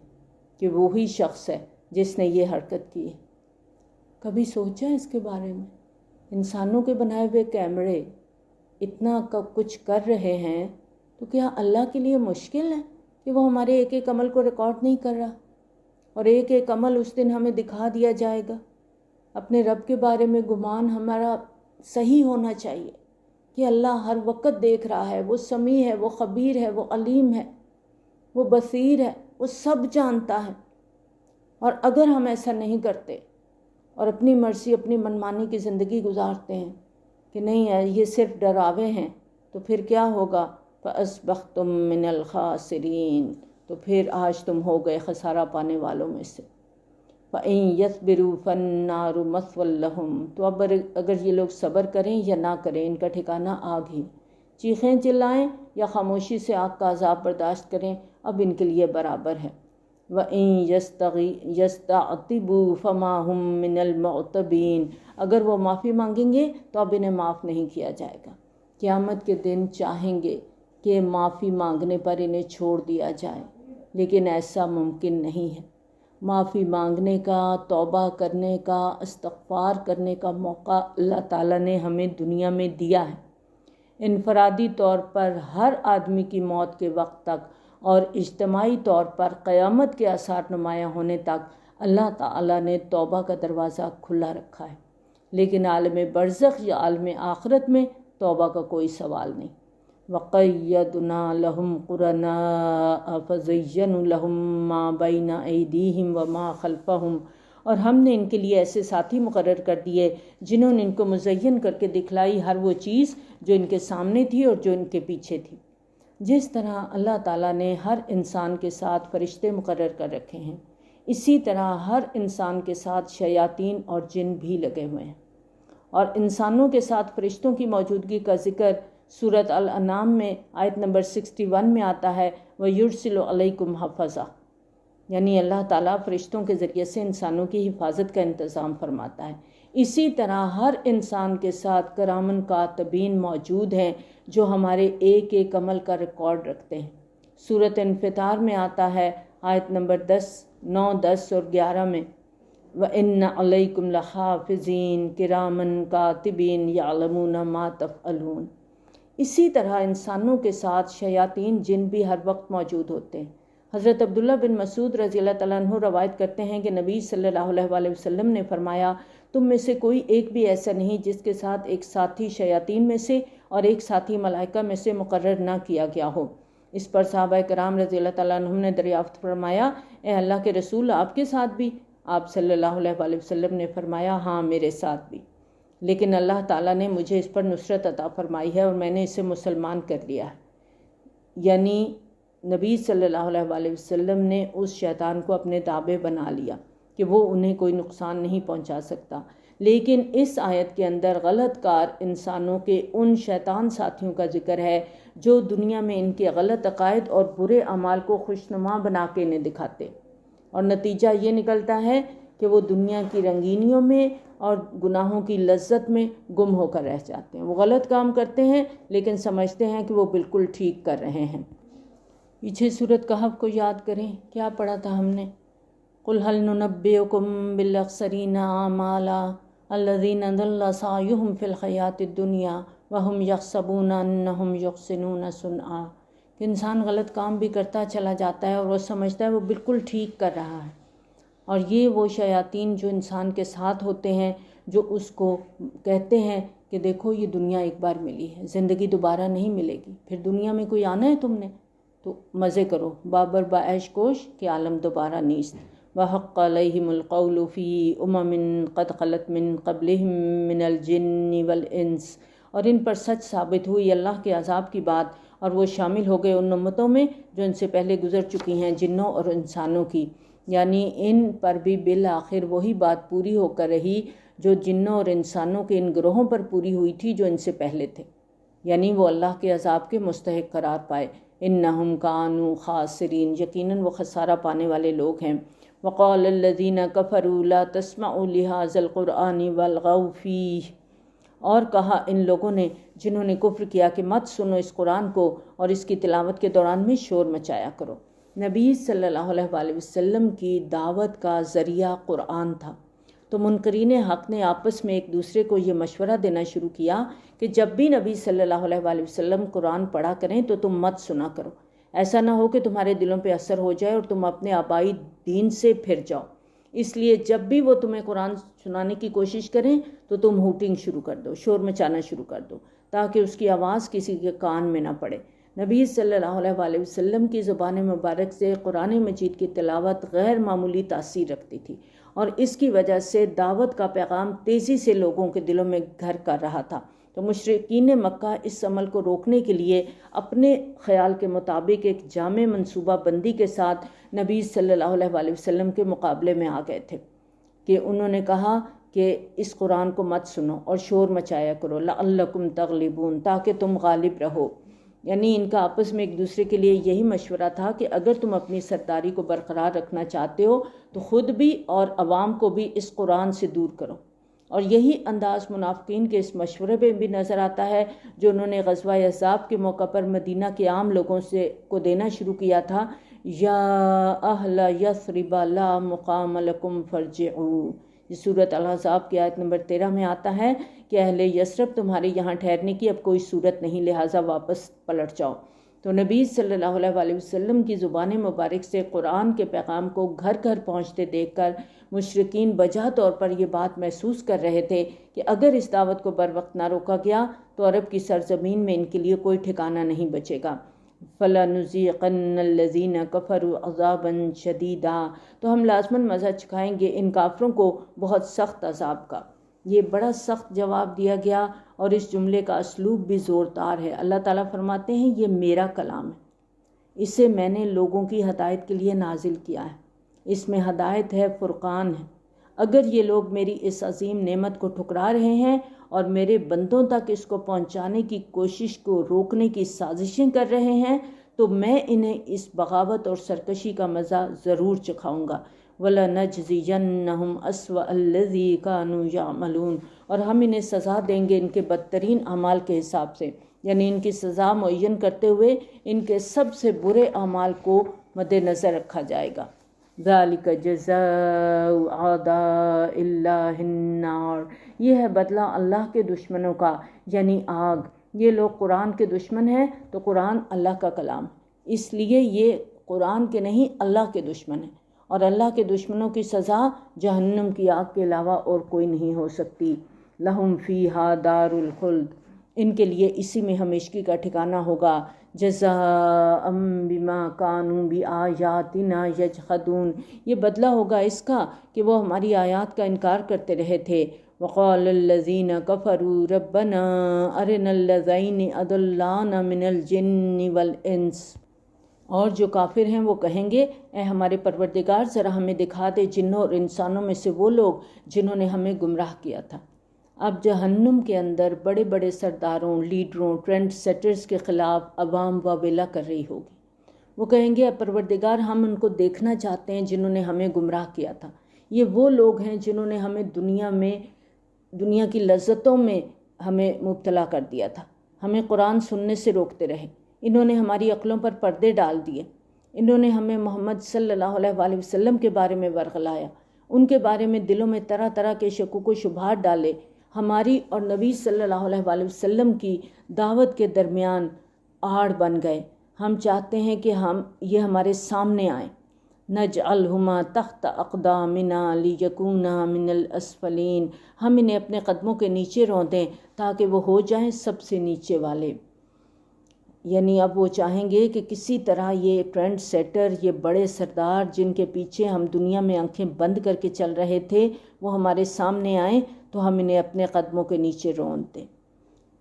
کہ وہی شخص ہے جس نے یہ حرکت کی ہے۔ کبھی سوچا اس کے بارے میں؟ انسانوں کے بنائے ہوئے کیمرے اتنا کچھ کر رہے ہیں، تو کیا اللہ کے لیے مشکل ہے کہ وہ ہمارے ایک ایک عمل کو ریکارڈ نہیں کر رہا؟ اور ایک ایک عمل اس دن ہمیں دکھا دیا جائے گا۔ اپنے رب کے بارے میں گمان ہمارا صحیح ہونا چاہیے کہ اللہ ہر وقت دیکھ رہا ہے، وہ سمیع ہے، وہ خبیر ہے، وہ علیم ہے، وہ بصیر ہے، وہ سب جانتا ہے۔ اور اگر ہم ایسا نہیں کرتے اور اپنی مرضی، اپنی منمانی کی زندگی گزارتے ہیں کہ نہیں یہ صرف ڈراوے ہیں، تو پھر کیا ہوگا؟ فَأَصْبَحْتُم مِّنَ الْخَاسِرِينَ، تو پھر آج تم ہو گئے خسارہ پانے والوں میں سے۔ فَإِن يَصْبِرُوا فَالنَّارُ مَثْوًى لَهُمْ، تو اب اگر یہ لوگ صبر کریں یا نہ کریں، ان کا ٹھکانہ آگ ہی، چیخیں چلائیں یا خاموشی سے آگ کا عذاب برداشت کریں، اب ان کے لیے برابر ہے۔ وَإِن يَسْتَعْتِبُوا فَمَا هُم مِّنَ الْمُعْتَبِينَ، اگر وہ معافی مانگیں گے تو اب انہیں معاف نہیں کیا جائے گا۔ قیامت کے دن چاہیں گے کہ معافی مانگنے پر انہیں چھوڑ دیا جائے، لیکن ایسا ممکن نہیں ہے۔ معافی مانگنے کا، توبہ کرنے کا، استغفار کرنے کا موقع اللہ تعالیٰ نے ہمیں دنیا میں دیا ہے، انفرادی طور پر ہر آدمی کی موت کے وقت تک، اور اجتماعی طور پر قیامت کے آثار نمایاں ہونے تک اللہ تعالیٰ نے توبہ کا دروازہ کھلا رکھا ہے، لیکن عالم برزخ یا عالم آخرت میں توبہ کا کوئی سوال نہیں۔ وَقَيَّدْنَا لَهُمْ قُرَنَاءَ فَزَيَّنُوا لَهُم مَّا بَيْنَ أَيْدِيهِمْ وَمَا خَلْفَهُمْ، اور ہم نے ان کے لیے ایسے ساتھی مقرر کر دیے جنہوں نے ان کو مزین کر کے دکھلائی ہر وہ چیز جو ان کے سامنے تھی اور جو ان کے پیچھے تھی۔ جس طرح اللہ تعالیٰ نے ہر انسان کے ساتھ فرشتے مقرر کر رکھے ہیں، اسی طرح ہر انسان کے ساتھ شیاطین اور جن بھی لگے ہوئے ہیں۔ اور انسانوں کے ساتھ فرشتوں کی موجودگی کا ذکر سورۃ الانعام میں آیت نمبر 61 میں آتا ہے، وَيُرْسِلُ عَلَيْكُمْ حَفَظًا، یعنی اللہ تعالیٰ فرشتوں کے ذریعے سے انسانوں کی حفاظت کا انتظام فرماتا ہے۔ اسی طرح ہر انسان کے ساتھ کرامن کاتبین موجود ہیں جو ہمارے ایک ایک عمل کا ریکارڈ رکھتے ہیں۔ سورۃ انفطار میں آتا ہے آیت نمبر 9، 10 اور 11 میں، وَإِنَّ عَلَيْكُمْ لَحَافِظِينَ كِرَامًا كَاتِبِينَ يَعْلَمُونَ مَا تَفْعَلُونَ۔ اسی طرح انسانوں کے ساتھ شیاطین جن بھی ہر وقت موجود ہوتے ہیں۔ حضرت عبداللہ بن مسعود رضی اللہ تعالیٰ عنہ روایت کرتے ہیں کہ نبی صلی اللہ علیہ وآلہ وسلم نے فرمایا، تم میں سے کوئی ایک بھی ایسا نہیں جس کے ساتھ ایک ساتھی شیاطین میں سے اور ایک ساتھی ملائکہ میں سے مقرر نہ کیا گیا ہو۔ اس پر صحابہ کرام رضی اللہ تعالیٰ عنہ نے دریافت فرمایا، اے اللہ کے رسول، آپ کے ساتھ بھی؟ آپ صلی اللہ علیہ وآلہ وسلم نے فرمایا، ہاں میرے ساتھ بھی، لیکن اللہ تعالیٰ نے مجھے اس پر نصرت عطا فرمائی ہے اور میں نے اسے مسلمان کر لیا ہے۔ یعنی نبی صلی اللہ علیہ وآلہ وسلم نے اس شیطان کو اپنے تابع بنا لیا کہ وہ انہیں کوئی نقصان نہیں پہنچا سکتا۔ لیکن اس آیت کے اندر غلط کار انسانوں کے ان شیطان ساتھیوں کا ذکر ہے جو دنیا میں ان کے غلط عقائد اور برے اعمال کو خوشنما بنا کے انہیں دکھاتے، اور نتیجہ یہ نکلتا ہے کہ وہ دنیا کی رنگینیوں میں اور گناہوں کی لذت میں گم ہو کر رہ جاتے ہیں۔ وہ غلط کام کرتے ہیں لیکن سمجھتے ہیں کہ وہ بالکل ٹھیک کر رہے ہیں۔ پیچھے سورۃ کہف کو یاد کریں، کیا پڑھا تھا ہم نے؟ قُلْ هَلْ نُنَبِّئُكُم بِالْأَخْسَرِينَ أَعْمَالًا الَّذِينَ ضَلَّ سَعْيُهُمْ فِي الْحَيَاةِ الدُّنْيَا وَهُمْ يَحْسَبُونَ أَنَّهُمْ يُحْسِنُونَ صُنْعًا، کہ انسان غلط کام بھی کرتا چلا جاتا ہے اور وہ سمجھتا ہے وہ بالکل ٹھیک کر رہا ہے، اور یہ وہ شیاطین جو انسان کے ساتھ ہوتے ہیں جو اس کو کہتے ہیں کہ دیکھو یہ دنیا ایک بار ملی ہے، زندگی دوبارہ نہیں ملے گی، پھر دنیا میں کوئی آنا ہے تم نے تو مزے کرو، بابر بعیش کوش کہ عالم دوبارہ نیست۔ وحق علیہم القول فی قد خلت من قبلہم من الجن والانس، اور ان پر سچ ثابت ہوئی اللہ کے عذاب کی بات، اور وہ شامل ہو گئے ان امتوں میں جو ان سے پہلے گزر چکی ہیں، جنوں اور انسانوں کی، یعنی ان پر بھی بالآخر وہی بات پوری ہو کر رہی جو جنوں اور انسانوں کے ان گروہوں پر پوری ہوئی تھی جو ان سے پہلے تھے، یعنی وہ اللہ کے عذاب کے مستحق قرار پائے۔ انہم کانوا خاسرین، یقیناً وہ خسارہ پانے والے لوگ ہیں۔ وقال الذین کفروا لا تسمعوا لہذا القرآن والغوا فیہ، اور کہا ان لوگوں نے جنہوں نے کفر کیا کہ مت سنو اس قرآن کو اور اس کی تلاوت کے دوران میں شور مچایا کرو۔ نبی صلی اللہ علیہ وآلہ وسلم کی دعوت کا ذریعہ قرآن تھا، تو منکرین حق نے آپس میں ایک دوسرے کو یہ مشورہ دینا شروع کیا کہ جب بھی نبی صلی اللہ علیہ وآلہ وسلم قرآن پڑھا کریں تو تم مت سنا کرو، ایسا نہ ہو کہ تمہارے دلوں پہ اثر ہو جائے اور تم اپنے آبائی دین سے پھر جاؤ، اس لیے جب بھی وہ تمہیں قرآن سنانے کی کوشش کریں تو تم ہوٹنگ شروع کر دو، شور مچانا شروع کر دو، تاکہ اس کی آواز کسی کے کان میں نہ پڑے۔ نبی صلی اللہ علیہ وآلہ وسلم کی زبان مبارک سے قرآن مجید کی تلاوت غیر معمولی تاثیر رکھتی تھی، اور اس کی وجہ سے دعوت کا پیغام تیزی سے لوگوں کے دلوں میں گھر کر رہا تھا۔ تو مشرکین مکہ اس عمل کو روکنے کے لیے اپنے خیال کے مطابق ایک جامع منصوبہ بندی کے ساتھ نبی صلی اللہ علیہ وآلہ وسلم کے مقابلے میں آ گئے تھے، کہ انہوں نے کہا کہ اس قرآن کو مت سنو اور شور مچایا کرو، لعلکم تغلبون، تاکہ تم غالب رہو۔ یعنی ان کا آپس میں ایک دوسرے کے لیے یہی مشورہ تھا کہ اگر تم اپنی سرداری کو برقرار رکھنا چاہتے ہو تو خود بھی اور عوام کو بھی اس قرآن سے دور کرو، اور یہی انداز منافقین کے اس مشورے میں بھی نظر آتا ہے جو انہوں نے غزوہ احزاب کے موقع پر مدینہ کے عام لوگوں کو دینا شروع کیا تھا، یا اہل یثرب لا مقام لکم فارجعوا۔ یہ سورۃ الاحزاب کی آیت نمبر 13 میں آتا ہے کہ اہل یثرب تمہارے یہاں ٹھہرنے کی اب کوئی صورت نہیں، لہٰذا واپس پلٹ جاؤ۔ تو نبی صلی اللہ علیہ وآلہ وسلم کی زبان مبارک سے قرآن کے پیغام کو گھر گھر پہنچتے دیکھ کر مشرکین بجا طور پر یہ بات محسوس کر رہے تھے کہ اگر اس دعوت کو بر وقت نہ روکا گیا تو عرب کی سرزمین میں ان کے لیے کوئی ٹھکانہ نہیں بچے گا۔ فَلَنُذِيقَنَّ الَّذِينَ كَفَرُوا عَذَابًا شَدِيدًا، تو ہم لازماً مزہ چکھائیں گے ان کافروں کو بہت سخت عذاب کا۔ یہ بڑا سخت جواب دیا گیا، اور اس جملے کا اسلوب بھی زوردار ہے۔ اللہ تعالیٰ فرماتے ہیں یہ میرا کلام ہے، اسے میں نے لوگوں کی ہدایت کے لیے نازل کیا ہے، اس میں ہدایت ہے، فرقان ہے۔ اگر یہ لوگ میری اس عظیم نعمت کو ٹھکرا رہے ہیں اور میرے بندوں تک اس کو پہنچانے کی کوشش کو روکنے کی سازشیں کر رہے ہیں تو میں انہیں اس بغاوت اور سرکشی کا مزہ ضرور چکھاؤں گا۔ وَلَنَجْزِيَنَّهُمْ أَسْوَأَ الَّذِي كَانُوا يَعْمَلُونَ، اور ہم انہیں سزا دیں گے ان کے بدترین اعمال کے حساب سے، یعنی ان کی سزا معین کرتے ہوئے ان کے سب سے برے اعمال کو مد نظر رکھا جائے گا۔ ذَلِكَ جَزَاءُ أَعْدَاءِ اللَّهِ النَّارِ، یہ ہے بدلہ اللہ کے دشمنوں کا، یعنی آگ۔ یہ لوگ قرآن کے دشمن ہیں تو قرآن اللہ کا کلام، اس لیے یہ قرآن کے نہیں اللہ کے دشمن ہیں، اور اللہ کے دشمنوں کی سزا جہنم کی آگ کے علاوہ اور کوئی نہیں ہو سکتی۔ لہم فیہا دار الخلد، ان کے لیے اسی میں ہمیشگی کا ٹھکانہ ہوگا۔ جزاء بما کانوا بآیاتنا یجحدون، یہ بدلہ ہوگا اس کا کہ وہ ہماری آیات کا انکار کرتے رہے تھے۔ وقال الذین کفروا ربنا ارنا اللذین اضلانا من الجن والانس، اور جو کافر ہیں وہ کہیں گے اے ہمارے پروردگار ذرا ہمیں دکھا دے جنوں اور انسانوں میں سے وہ لوگ جنہوں نے ہمیں گمراہ کیا تھا۔ اب جہنم کے اندر بڑے بڑے سرداروں، لیڈروں، ٹرینڈ سیٹرز کے خلاف عوام واویلا کر رہی ہوگی۔ وہ کہیں گے اے پروردگار ہم ان کو دیکھنا چاہتے ہیں جنہوں نے ہمیں گمراہ کیا تھا۔ یہ وہ لوگ ہیں جنہوں نے ہمیں دنیا کی لذتوں میں ہمیں مبتلا کر دیا تھا، ہمیں قرآن سننے سے روکتے رہے، انہوں نے ہماری عقلوں پر پردے ڈال دیے، انہوں نے ہمیں محمد صلی اللہ علیہ وآلہ وسلم کے بارے میں ورغلایا، ان کے بارے میں دلوں میں طرح طرح کے شکوک و شبہات ڈالے، ہماری اور نبی صلی اللہ علیہ وآلہ وسلم کی دعوت کے درمیان آڑ بن گئے۔ ہم چاہتے ہیں کہ یہ ہمارے سامنے آئیں. نجعلہما تحت اقدامنا لیکونا من الاسفلین، ہم انہیں اپنے قدموں کے نیچے رون دیں تاکہ وہ ہو جائیں سب سے نیچے والے. یعنی اب وہ چاہیں گے کہ کسی طرح یہ ٹرینڈ سیٹر، یہ بڑے سردار جن کے پیچھے ہم دنیا میں آنکھیں بند کر کے چل رہے تھے، وہ ہمارے سامنے آئیں تو ہم انہیں اپنے قدموں کے نیچے رون دیں.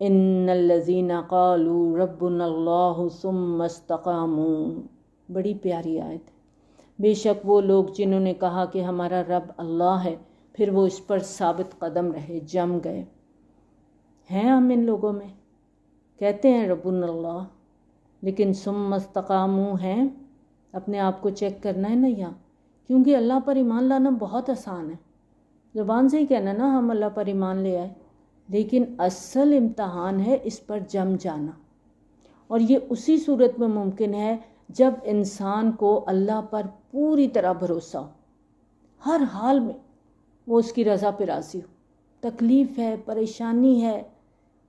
ان الذین قالوا ربنا اللہ ثم استقاموا، بڑی پیاری آیت ہے. بے شک وہ لوگ جنہوں نے کہا کہ ہمارا رب اللہ ہے، پھر وہ اس پر ثابت قدم رہے، جم گئے. ہیں ہم ان لوگوں میں کہتے ہیں ربنا اللہ، لیکن ثم استقاموا ہیں. اپنے آپ کو چیک کرنا ہے نا یہاں، کیونکہ اللہ پر ایمان لانا بہت آسان ہے، زبان سے ہی کہنا نا ہم اللہ پر ایمان لے آئے، لیکن اصل امتحان ہے اس پر جم جانا. اور یہ اسی صورت میں ممکن ہے جب انسان کو اللہ پر پوری طرح بھروسہ ہو، ہر حال میں وہ اس کی رضا پہ راضی ہو. تکلیف ہے، پریشانی ہے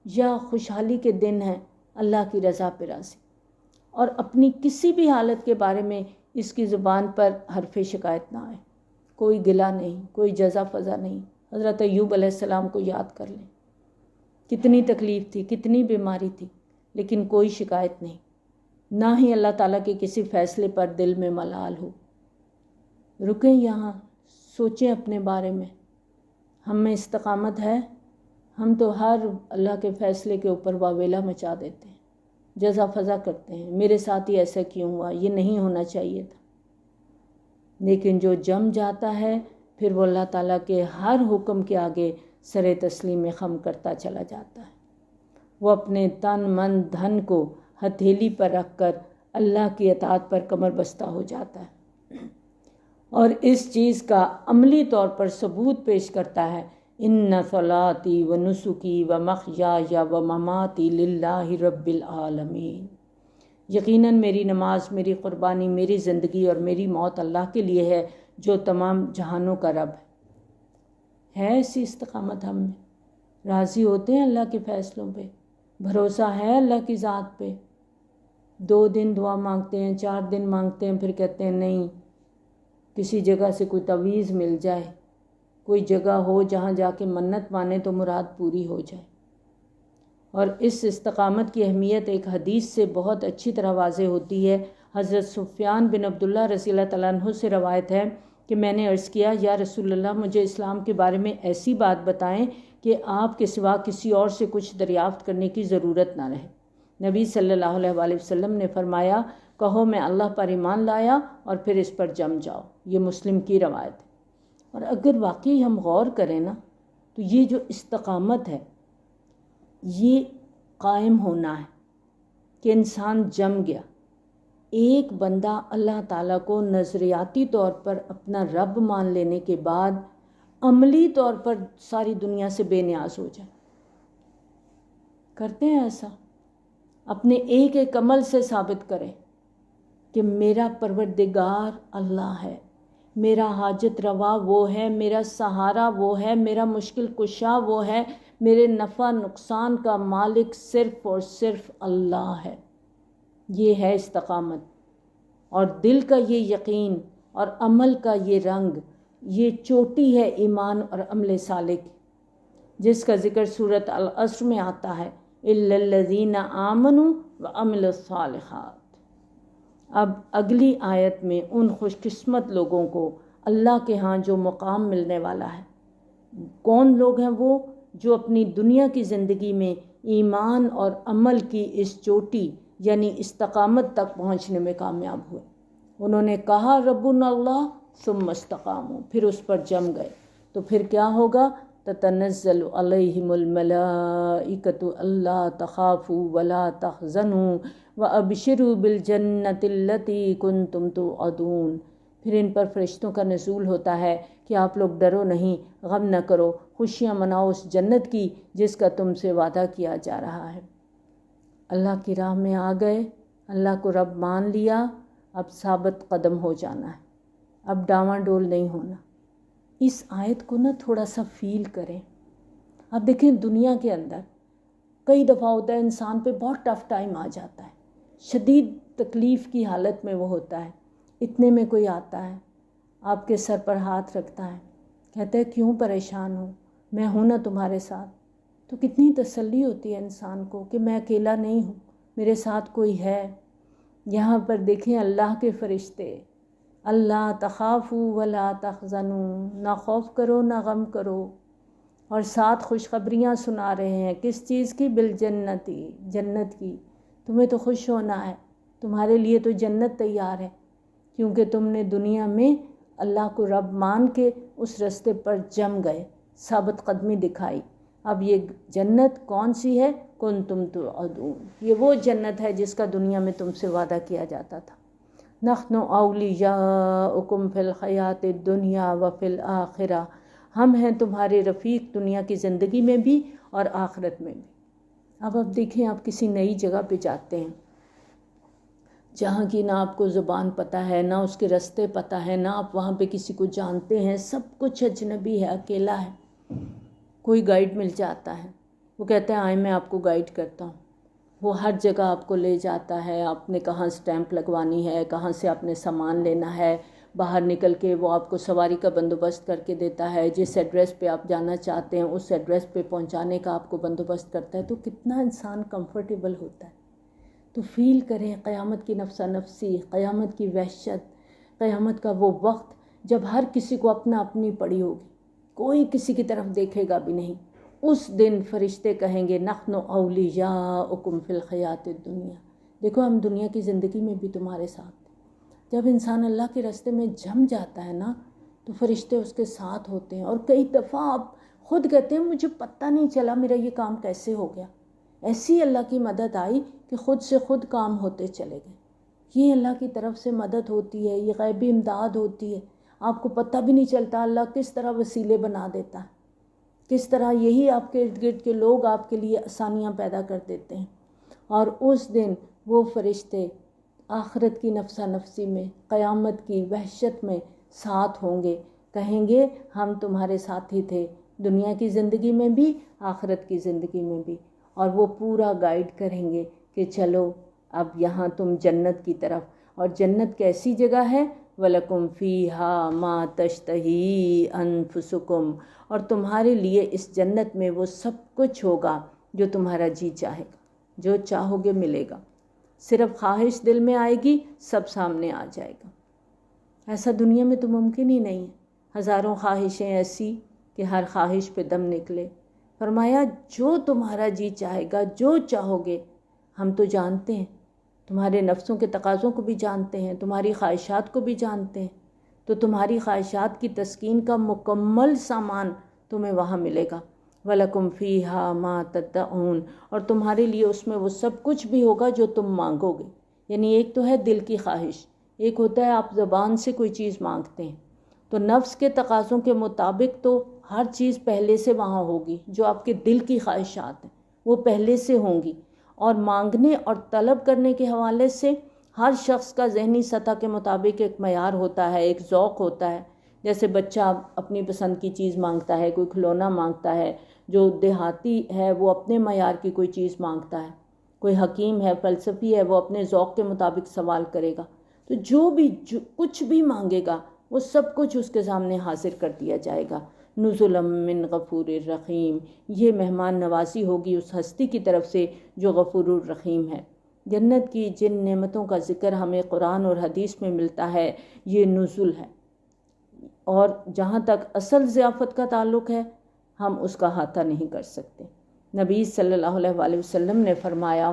یا خوشحالی کے دن ہے، اللہ کی رضا پہ راضی، اور اپنی کسی بھی حالت کے بارے میں اس کی زبان پر حرف شکایت نہ آئے. کوئی گلہ نہیں، کوئی جزا فضا نہیں. حضرت ایوب علیہ السلام کو یاد کر لیں، کتنی تکلیف تھی، کتنی بیماری تھی، لیکن کوئی شکایت نہیں. نہ ہی اللہ تعالیٰ کے کسی فیصلے پر دل میں ملال ہو. رکیں یہاں، سوچیں اپنے بارے میں. ہم میں استقامت ہے؟ ہم تو ہر اللہ کے فیصلے کے اوپر واویلا مچا دیتے ہیں، جزا فضا کرتے ہیں، میرے ساتھ ہی ایسا کیوں ہوا، یہ نہیں ہونا چاہیے تھا. لیکن جو جم جاتا ہے پھر وہ اللہ تعالیٰ کے ہر حکم کے آگے سر تسلیم خم کرتا چلا جاتا ہے. وہ اپنے تن من دھن کو ہتھیلی پر رکھ کر اللہ کی اطاعت پر کمر بستہ ہو جاتا ہے، اور اس چیز کا عملی طور پر ثبوت پیش کرتا ہے. ان صلاتی و نسکی و محیای و مماتی للہ رب العالمین، یقیناً میری نماز، میری قربانی، میری زندگی اور میری موت اللہ کے لیے ہے جو تمام جہانوں کا رب ہے. ایسی استقامت ہم میں؟ راضی ہوتے ہیں اللہ کے فیصلوں پہ؟ بھروسہ ہے اللہ کی ذات پہ؟ 2 دن دعا مانگتے ہیں، 4 دن مانگتے ہیں، پھر کہتے ہیں نہیں، کسی جگہ سے کوئی تعویذ مل جائے، کوئی جگہ ہو جہاں جا کے منت مانے تو مراد پوری ہو جائے. اور اس استقامت کی اہمیت ایک حدیث سے بہت اچھی طرح واضح ہوتی ہے. حضرت سفیان بن عبداللہ رضی اللہ تعالیٰ عنہ سے روایت ہے کہ میں نے عرض کیا، یا رسول اللہ، مجھے اسلام کے بارے میں ایسی بات بتائیں کہ آپ کے سوا کسی اور سے کچھ دریافت کرنے کی ضرورت نہ رہے. نبی صلی اللہ علیہ وآلہ وسلم نے فرمایا، کہو میں اللہ پر ایمان لایا اور پھر اس پر جم جاؤ. یہ مسلم کی روایت ہے. اور اگر واقعی ہم غور کریں نا تو یہ جو استقامت ہے یہ قائم ہونا ہے کہ انسان جم گیا. ایک بندہ اللہ تعالیٰ کو نظریاتی طور پر اپنا رب مان لینے کے بعد عملی طور پر ساری دنیا سے بے نیاز ہو جائے. کرتے ہیں ایسا؟ اپنے ایک ایک عمل سے ثابت کریں کہ میرا پروردگار اللہ ہے، میرا حاجت روا وہ ہے، میرا سہارا وہ ہے، میرا مشکل کشا وہ ہے، میرے نفع نقصان کا مالک صرف اور صرف اللہ ہے. یہ ہے استقامت. اور دل کا یہ یقین اور عمل کا یہ رنگ، یہ چوٹی ہے ایمان اور عمل صالح کی، جس کا ذکر سورۃ العصر میں آتا ہے، الا الذین آمنوا وعملوا الصالحات. اب اگلی آیت میں ان خوش قسمت لوگوں کو اللہ کے ہاں جو مقام ملنے والا ہے. کون لوگ ہیں وہ؟ جو اپنی دنیا کی زندگی میں ایمان اور عمل کی اس چوٹی یعنی استقامت تک پہنچنے میں کامیاب ہوئے. انہوں نے کہا ربنا اللہ ثم استقاموا، پھر اس پر جم گئے. تو پھر کیا ہوگا؟ تتنزل علیہم الملائکۃ الا تخافوا ولا تحزنوا وابشروا بالجنۃ التی کنتم توعدون. پھر ان پر فرشتوں کا نزول ہوتا ہے کہ آپ لوگ ڈرو نہیں، غم نہ کرو، خوشیاں مناؤ اس جنت کی جس کا تم سے وعدہ کیا جا رہا ہے. اللہ کی راہ میں آ گئے، اللہ کو رب مان لیا، اب ثابت قدم ہو جانا ہے، اب ڈاواں ڈول نہیں ہونا. اس آیت کو نا تھوڑا سا فیل کریں. اب دیکھیں دنیا کے اندر کئی دفعہ ہوتا ہے انسان پہ بہت ٹف ٹائم آ جاتا ہے، شدید تکلیف کی حالت میں وہ ہوتا ہے، اتنے میں کوئی آتا ہے، آپ کے سر پر ہاتھ رکھتا ہے، کہتا ہے کیوں پریشان ہو، میں ہوں نا تمہارے ساتھ. تو کتنی تسلی ہوتی ہے انسان کو کہ میں اکیلا نہیں ہوں، میرے ساتھ کوئی ہے. یہاں پر دیکھیں اللہ کے فرشتے، اللہ تخافوا ولا تحزنوا، نہ خوف کرو نہ غم کرو، اور ساتھ خوشخبریاں سنا رہے ہیں. کس چیز کی؟ بالجنتی، جنت کی. تمہیں تو خوش ہونا ہے، تمہارے لیے تو جنت تیار ہے، کیونکہ تم نے دنیا میں اللہ کو رب مان کے اس راستے پر جم گئے، ثابت قدمی دکھائی. اب یہ جنت کون سی ہے؟ کنتم توعدون، یہ وہ جنت ہے جس کا دنیا میں تم سے وعدہ کیا جاتا تھا. نحن اولیاؤکم فی الحیات الدنیا وفی الآخرہ، ہم ہیں تمہارے رفیق دنیا کی زندگی میں بھی اور آخرت میں بھی. اب دیکھیں آپ کسی نئی جگہ پہ جاتے ہیں جہاں کی نہ آپ کو زبان پتہ ہے، نہ اس کے راستے پتہ ہے، نہ آپ وہاں پہ کسی کو جانتے ہیں، سب کچھ اجنبی ہے، اکیلا ہے. کوئی گائیڈ مل جاتا ہے، وہ کہتا ہے آئیں میں آپ کو گائیڈ کرتا ہوں. وہ ہر جگہ آپ کو لے جاتا ہے، آپ نے کہاں سٹیمپ لگوانی ہے، کہاں سے آپ نے سامان لینا ہے، باہر نکل کے وہ آپ کو سواری کا بندوبست کر کے دیتا ہے. جس ایڈریس پہ آپ جانا چاہتے ہیں اس ایڈریس پہ پہنچانے کا آپ کو بندوبست کرتا ہے. تو کتنا انسان کمفرٹیبل ہوتا ہے. تو فیل کریں قیامت کی نفسا نفسی، قیامت کی وحشت، قیامت کا وہ وقت جب ہر کسی کو اپنا اپنی پڑی ہوگی، کوئی کسی کی طرف دیکھے گا بھی نہیں. اس دن فرشتے کہیں گے نحن اولیاؤکم فی الحیات الدنیا، دیکھو ہم دنیا کی زندگی میں بھی تمہارے ساتھ. جب انسان اللہ کے راستے میں جم جاتا ہے نا تو فرشتے اس کے ساتھ ہوتے ہیں. اور کئی دفعہ آپ خود کہتے ہیں مجھے پتہ نہیں چلا میرا یہ کام کیسے ہو گیا. ایسی اللہ کی مدد آئی کہ خود سے خود کام ہوتے چلے گئے. یہ اللہ کی طرف سے مدد ہوتی ہے، یہ غیبی امداد ہوتی ہے. آپ کو پتہ بھی نہیں چلتا اللہ کس طرح وسیلے بنا دیتا ہے، کس طرح یہی آپ کے ارد گرد کے لوگ آپ کے لیے آسانیاں پیدا کر دیتے ہیں. اور اس دن وہ فرشتے آخرت کی نفسا نفسی میں، قیامت کی وحشت میں ساتھ ہوں گے، کہیں گے ہم تمہارے ساتھی تھے دنیا کی زندگی میں بھی آخرت کی زندگی میں بھی. اور وہ پورا گائیڈ کریں گے کہ چلو اب یہاں تم جنت کی طرف. اور جنت کیسی جگہ ہے؟ وَلَكُمْ فِيهَا مَا تَشْتَهِي أَنفُسُكُمْ، اور تمہارے لیے اس جنت میں وہ سب کچھ ہوگا جو تمہارا جی چاہے گا، جو چاہو گے ملے گا. صرف خواہش دل میں آئے گی سب سامنے آ جائے گا. ایسا دنیا میں تو ممکن ہی نہیں ہے. ہزاروں خواہشیں ایسی کہ ہر خواہش پہ دم نکلے. فرمایا جو تمہارا جی چاہے گا، جو چاہو گے. ہم تو جانتے ہیں، تمہارے نفسوں کے تقاضوں کو بھی جانتے ہیں، تمہاری خواہشات کو بھی جانتے ہیں. تو تمہاری خواہشات کی تسکین کا مکمل سامان تمہیں وہاں ملے گا. وَلَكُمْ فِيهَا مَا تَدَّعُونَ، اور تمہارے لیے اس میں وہ سب کچھ بھی ہوگا جو تم مانگو گے. یعنی ایک تو ہے دل کی خواہش، ایک ہوتا ہے آپ زبان سے کوئی چیز مانگتے ہیں. تو نفس کے تقاضوں کے مطابق تو ہر چیز پہلے سے وہاں ہوگی، جو آپ کے دل کی خواہشات ہیں وہ پہلے سے ہوں گی. اور مانگنے اور طلب کرنے کے حوالے سے ہر شخص کا ذہنی سطح کے مطابق ایک معیار ہوتا ہے، ایک ذوق ہوتا ہے. جیسے بچہ اپنی پسند کی چیز مانگتا ہے، کوئی کھلونا مانگتا ہے. جو دیہاتی ہے وہ اپنے معیار کی کوئی چیز مانگتا ہے. کوئی حکیم ہے، فلسفی ہے، وہ اپنے ذوق کے مطابق سوال کرے گا. تو جو کچھ بھی مانگے گا وہ سب کچھ اس کے سامنے حاضر کر دیا جائے گا. نزلا من غفور الرحیم، یہ مہمان نوازی ہوگی اس ہستی کی طرف سے جو غفور الرحیم ہے. جنت کی جن نعمتوں کا ذکر ہمیں قرآن اور حدیث میں ملتا ہے یہ نزل ہے. اور جہاں تک اصل ضیافت کا تعلق ہے ہم اس کا احاطہ نہیں کر سکتے. نبی صلی اللہ علیہ وآلہ وسلم نے فرمایا،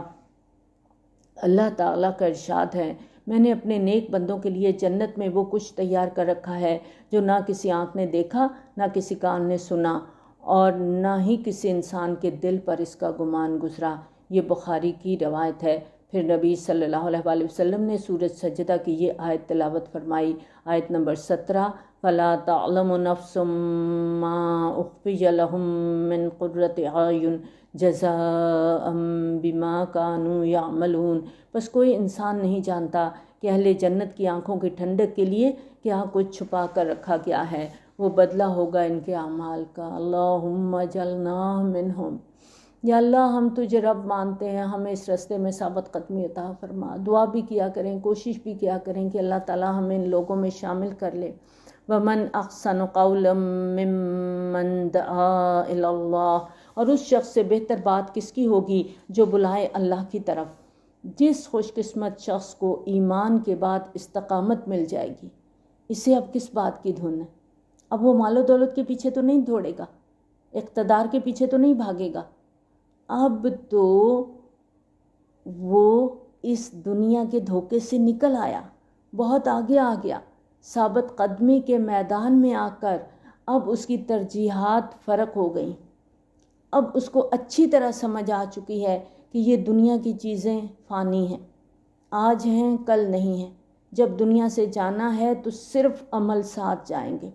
اللہ تعالیٰ کا ارشاد ہے، میں نے اپنے نیک بندوں کے لیے جنت میں وہ کچھ تیار کر رکھا ہے جو نہ کسی آنکھ نے دیکھا، نہ کسی کان نے سنا، اور نہ ہی کسی انسان کے دل پر اس کا گمان گزرا. یہ بخاری کی روایت ہے. پھر نبی صلی اللہ علیہ وآلہ وسلم نے سورۃ سجدہ کی یہ آیت تلاوت فرمائی، آیت نمبر 17، فَلَا تَعْلَمُ نَفْسٌ مَّا أُخْفِيَ لَهُم مِّن قُرَّةِ أَعْيُنٍ جَزَاءً بِمَا كَانُوا يَعْمَلُونَ. بس کوئی انسان نہیں جانتا کہ اہل جنت کی آنکھوں کی ٹھنڈک کے لیے کیا کچھ چھپا کر رکھا گیا ہے، وہ بدلہ ہوگا ان کے اعمال کا. اللہم اجعلنا منہم. یا اللہ ہم تجھے رب مانتے ہیں، ہمیں اس راستے میں ثابت قدمی عطا فرما۔ دعا بھی کیا کریں، کوشش بھی کیا کریں کہ اللہ تعالیٰ ہمیں ان لوگوں میں شامل کر لے۔ وَمَنْ أَحْسَنُ قَوْلًا مِّمَّنْ دَعَا إِلَى اللَّهِ، اور اس شخص سے بہتر بات کس کی ہوگی جو بلائے اللہ کی طرف۔ جس خوش قسمت شخص کو ایمان کے بعد استقامت مل جائے گی، اسے اب کس بات کی دھن ہے؟ اب وہ مال و دولت کے پیچھے تو نہیں دوڑے گا، اقتدار کے پیچھے تو نہیں بھاگے گا، اب تو وہ اس دنیا کے دھوکے سے نکل آیا، بہت آگے آ گیا، ثابت قدمی کے میدان میں آ کر اب اس کی ترجیحات فرق ہو گئیں۔ اب اس کو اچھی طرح سمجھ آ چکی ہے کہ یہ دنیا کی چیزیں فانی ہیں، آج ہیں کل نہیں ہیں، جب دنیا سے جانا ہے تو صرف عمل ساتھ جائیں گے۔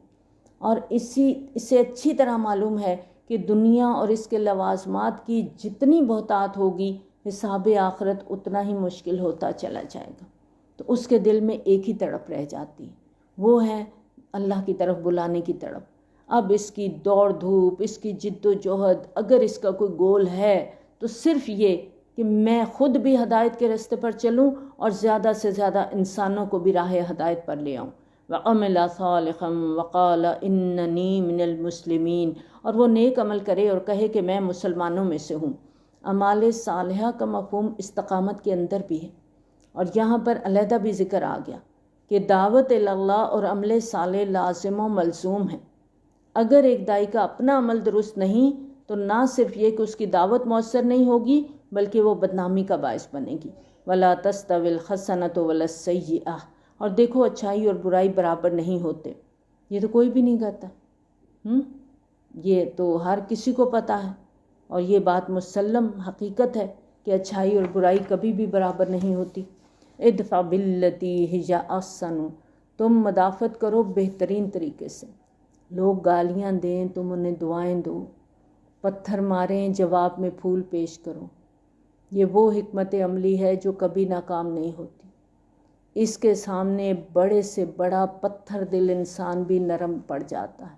اور اسے اچھی طرح معلوم ہے کہ دنیا اور اس کے لوازمات کی جتنی بہتات ہوگی، حساب آخرت اتنا ہی مشکل ہوتا چلا جائے گا۔ تو اس کے دل میں ایک ہی تڑپ رہ جاتی ہے، وہ ہے اللہ کی طرف بلانے کی تڑپ۔ اب اس کی دوڑ دھوپ، اس کی جد و جہد، اگر اس کا کوئی گول ہے تو صرف یہ کہ میں خود بھی ہدایت کے راستے پر چلوں اور زیادہ سے زیادہ انسانوں کو بھی راہ ہدایت پر لے آؤں۔ وَعَمِلَ صَالِحًا وَقَالَ إِنَّنِي مِنَ الْمُسْلِمِينَ، اور وہ نیک عمل کرے اور کہے کہ میں مسلمانوں میں سے ہوں۔ اعمال صالحہ کا مفہوم استقامت کے اندر بھی ہے، اور یہاں پر علیحدہ بھی ذکر آ گیا کہ دعوت اللہ اور عمل صالح لازم و ملزوم ہے۔ اگر ایک دائی کا اپنا عمل درست نہیں تو نہ صرف یہ کہ اس کی دعوت مؤثر نہیں ہوگی بلکہ وہ بدنامی کا باعث بنے گی۔ وَلَا تَسْتَوِي الْحَسَنَةُ وَلَا السَّيِّئَةُ، اور دیکھو اچھائی اور برائی برابر نہیں ہوتے، یہ تو کوئی بھی نہیں کہتا، یہ تو ہر کسی کو پتہ ہے، اور یہ بات مسلم حقیقت ہے کہ اچھائی اور برائی کبھی بھی برابر نہیں ہوتی۔ ادفع باللتی ہی احسن، تم مدافعت کرو بہترین طریقے سے۔ لوگ گالیاں دیں تم انہیں دعائیں دو، پتھر ماریں جواب میں پھول پیش کرو۔ یہ وہ حکمت عملی ہے جو کبھی ناکام نہیں ہوتی۔ اس کے سامنے بڑے سے بڑا پتھر دل انسان بھی نرم پڑ جاتا ہے۔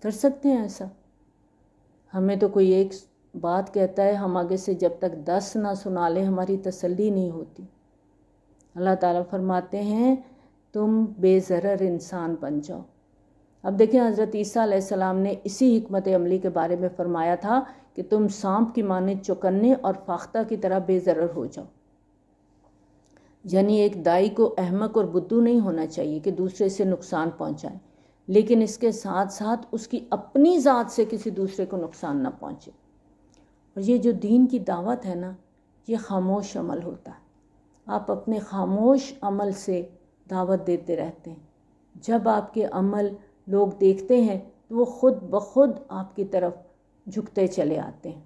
کر سکتے ہیں ایسا؟ ہمیں تو کوئی ایک بات کہتا ہے، ہم آگے سے جب تک 10 نہ سنا لیں ہماری تسلی نہیں ہوتی۔ اللہ تعالیٰ فرماتے ہیں تم بے ضرر انسان بن جاؤ۔ اب دیکھیں حضرت عیسیٰ علیہ السلام نے اسی حکمت عملی کے بارے میں فرمایا تھا کہ تم سانپ کی مانند چوکنے اور فاختہ کی طرح بے ضرر ہو جاؤ۔ یعنی ایک دائی کو احمق اور بدھو نہیں ہونا چاہیے کہ دوسرے سے نقصان پہنچائے، لیکن اس کے ساتھ ساتھ اس کی اپنی ذات سے کسی دوسرے کو نقصان نہ پہنچے۔ اور یہ جو دین کی دعوت ہے نا، یہ خاموش عمل ہوتا ہے۔ آپ اپنے خاموش عمل سے دعوت دیتے رہتے ہیں۔ جب آپ کے عمل لوگ دیکھتے ہیں تو وہ خود بخود آپ کی طرف جھکتے چلے آتے ہیں۔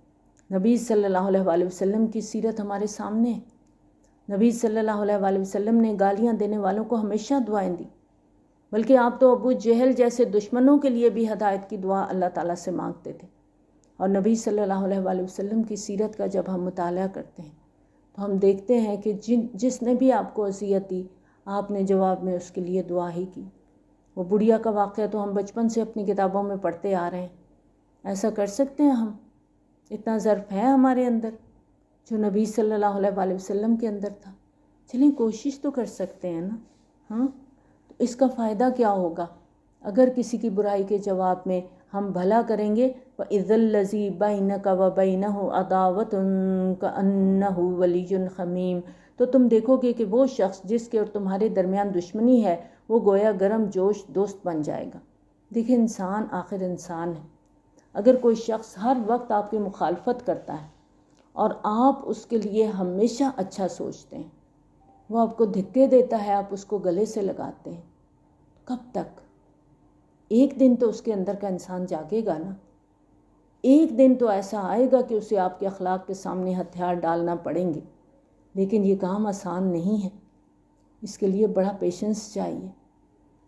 نبی صلی اللہ علیہ وآلہ وسلم کی سیرت ہمارے سامنے ہے۔ نبی صلی اللہ علیہ وآلہ وسلم نے گالیاں دینے والوں کو ہمیشہ دعائیں دی، بلکہ آپ تو ابو جہل جیسے دشمنوں کے لیے بھی ہدایت کی دعا اللہ تعالیٰ سے مانگتے تھے۔ اور نبی صلی اللہ علیہ وآلہ وسلم کی سیرت کا جب ہم مطالعہ کرتے ہیں تو ہم دیکھتے ہیں کہ جس نے بھی آپ کو اذیت دی، آپ نے جواب میں اس کے لیے دعا ہی کی۔ وہ بڑھیا کا واقعہ تو ہم بچپن سے اپنی کتابوں میں پڑھتے آ رہے ہیں۔ ایسا کر سکتے ہیں ہم؟ اتنا ظرف ہے ہمارے اندر جو نبی صلی اللہ علیہ وآلہ وسلم کے اندر تھا؟ چلیں کوشش تو کر سکتے ہیں نا، تو اس کا فائدہ کیا ہوگا اگر کسی کی برائی کے جواب میں ہم بھلا کریں گے؟ وَإِذَا الَّذِي بَيْنَكَ وَبَيْنَهُ عَدَاوَةٌ كَأَنَّهُ وَلِيٌّ حَمِيمٌ، تو تم دیکھو گے کہ وہ شخص جس کے اور تمہارے درمیان دشمنی ہے وہ گویا گرم جوش دوست بن جائے گا۔ دیکھیں انسان آخر انسان ہے۔ اگر کوئی شخص ہر وقت آپ کی مخالفت کرتا ہے اور آپ اس کے لیے ہمیشہ اچھا سوچتے ہیں، وہ آپ کو دھکے دیتا ہے، آپ اس کو گلے سے لگاتے ہیں، کب تک؟ ایک دن تو اس کے اندر کا انسان جاگے گا نا، ایک دن تو ایسا آئے گا کہ اسے آپ کے اخلاق کے سامنے ہتھیار ڈالنا پڑیں گے۔ لیکن یہ کام آسان نہیں ہے، اس کے لیے بڑا پیشنس چاہیے۔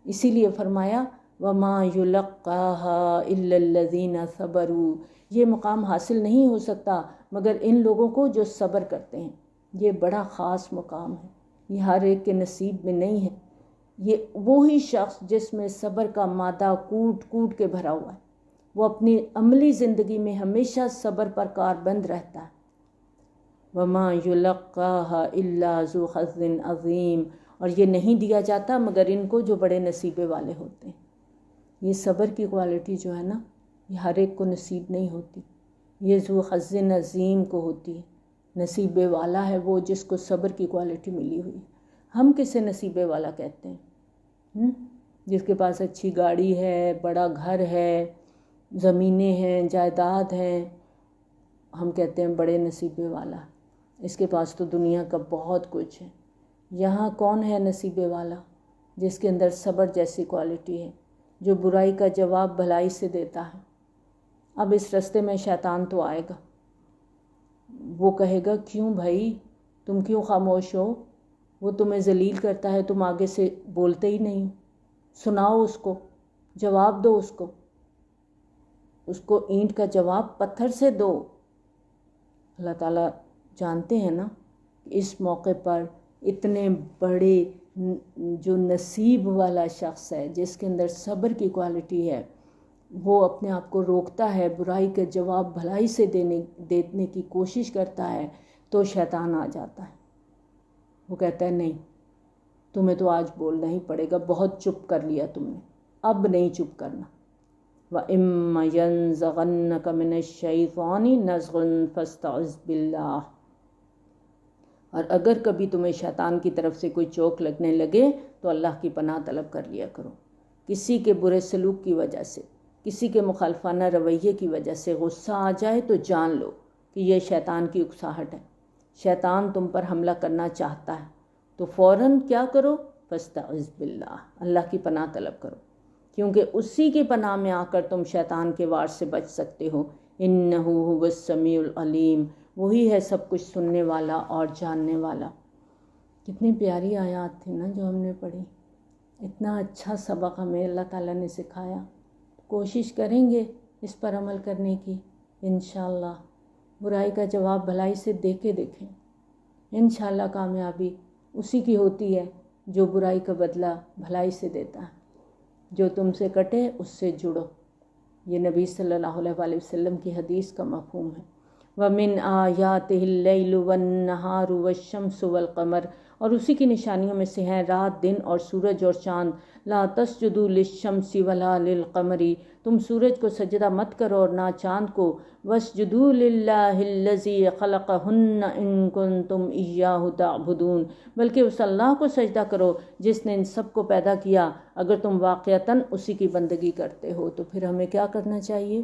اسی لیے فرمایا وَمَا يُلَقَّاهَا إِلَّا الَّذِينَ صَبَرُوا، یہ مقام حاصل نہیں ہو سکتا مگر ان لوگوں کو جو صبر کرتے ہیں۔ یہ بڑا خاص مقام ہے، یہ ہر ایک کے نصیب میں نہیں ہے۔ یہ وہی شخص جس میں صبر کا مادہ کوٹ کوٹ کے بھرا ہوا ہے، وہ اپنی عملی زندگی میں ہمیشہ صبر پر کاربند رہتا ہے۔ وما یلقاها الا ذو حظ عظیم، اور یہ نہیں دیا جاتا مگر ان کو جو بڑے نصیبے والے ہوتے ہیں۔ یہ صبر کی کوالٹی جو ہے نا، یہ ہر ایک کو نصیب نہیں ہوتی، یہ ذو حظ عظیم کو ہوتی ہے۔ نصیبے والا ہے وہ جس کو صبر کی کوالٹی ملی ہوئی ہے۔ ہم کسے نصیبے والا کہتے ہیں؟ جس کے پاس اچھی گاڑی ہے، بڑا گھر ہے، زمینیں ہیں، جائیداد ہیں، ہم کہتے ہیں بڑے نصیبے والا، اس کے پاس تو دنیا کا بہت کچھ ہے۔ یہاں کون ہے نصیبے والا؟ جس کے اندر صبر جیسی کوالٹی ہے، جو برائی کا جواب بھلائی سے دیتا ہے۔ اب اس رستے میں شیطان تو آئے گا، وہ کہے گا کیوں بھائی تم کیوں خاموش ہو؟ وہ تمہیں ذلیل کرتا ہے، تم آگے سے بولتے ہی نہیں، سناؤ اس کو، جواب دو اس کو اینٹ کا جواب پتھر سے دو۔ اللہ تعالیٰ جانتے ہیں نا اس موقع پر اتنے بڑے جو نصیب والا شخص ہے، جس کے اندر صبر کی کوالٹی ہے، وہ اپنے آپ کو روکتا ہے، برائی کا جواب بھلائی سے دینے کی کوشش کرتا ہے، تو شیطان آ جاتا ہے۔ وہ کہتا ہے نہیں، تمہیں تو آج بولنا ہی پڑے گا، بہت چپ کر لیا تم نے، اب نہیں چپ کرنا۔ وَإِمَّا يَنزَغَنَّكَ مِنَ الشَّيْطَانِ نَزْغٌ فَاسْتَعِذْ بِاللَّهِ، اور اگر کبھی تمہیں شیطان کی طرف سے کوئی چوک لگنے لگے تو اللہ کی پناہ طلب کر لیا کرو۔ کسی کے برے سلوک کی وجہ سے، کسی کے مخالفانہ رویے کی وجہ سے غصہ آ جائے تو جان لو کہ یہ شیطان کی اکساہٹ ہے، شیطان تم پر حملہ کرنا چاہتا ہے، تو فوراً کیا کرو؟ فاستعذ باللہ، اللہ کی پناہ طلب کرو، کیونکہ اسی کی پناہ میں آ کر تم شیطان کے وار سے بچ سکتے ہو۔ انہ هو السمیع العلیم، وہی ہے سب کچھ سننے والا اور جاننے والا۔ کتنی پیاری آیات تھی نا جو ہم نے پڑھی، اتنا اچھا سبق ہمیں اللہ تعالیٰ نے سکھایا۔ کوشش کریں گے اس پر عمل کرنے کی انشاءاللہ۔ برائی کا جواب بھلائی سے دے کے دیکھیں، انشاءاللہ کامیابی اسی کی ہوتی ہے جو برائی کا بدلہ بھلائی سے دیتا ہے۔ جو تم سے کٹے اس سے جڑو، یہ نبی صلی اللہ علیہ وآلہ وسلم کی حدیث کا مفہوم ہے۔ وَمِنْ آيَاتِهِ اللَّيْلُ وَالنَّهَارُ وَالشَّمْسُ وَالْقَمَرُ، اور اسی کی نشانیوں میں سے ہیں رات، دن اور سورج اور چاند۔ لا تسجدوا للشمس ولا للقمر، تم سورج کو سجدہ مت کرو اور نہ چاند کو۔ واسجدوا للہ الذی خلقہن ان کنتم ایاہ تعبدون، بلکہ اس اللہ کو سجدہ کرو جس نے ان سب کو پیدا کیا اگر تم واقعتاً اسی کی بندگی کرتے ہو۔ تو پھر ہمیں کیا کرنا چاہیے؟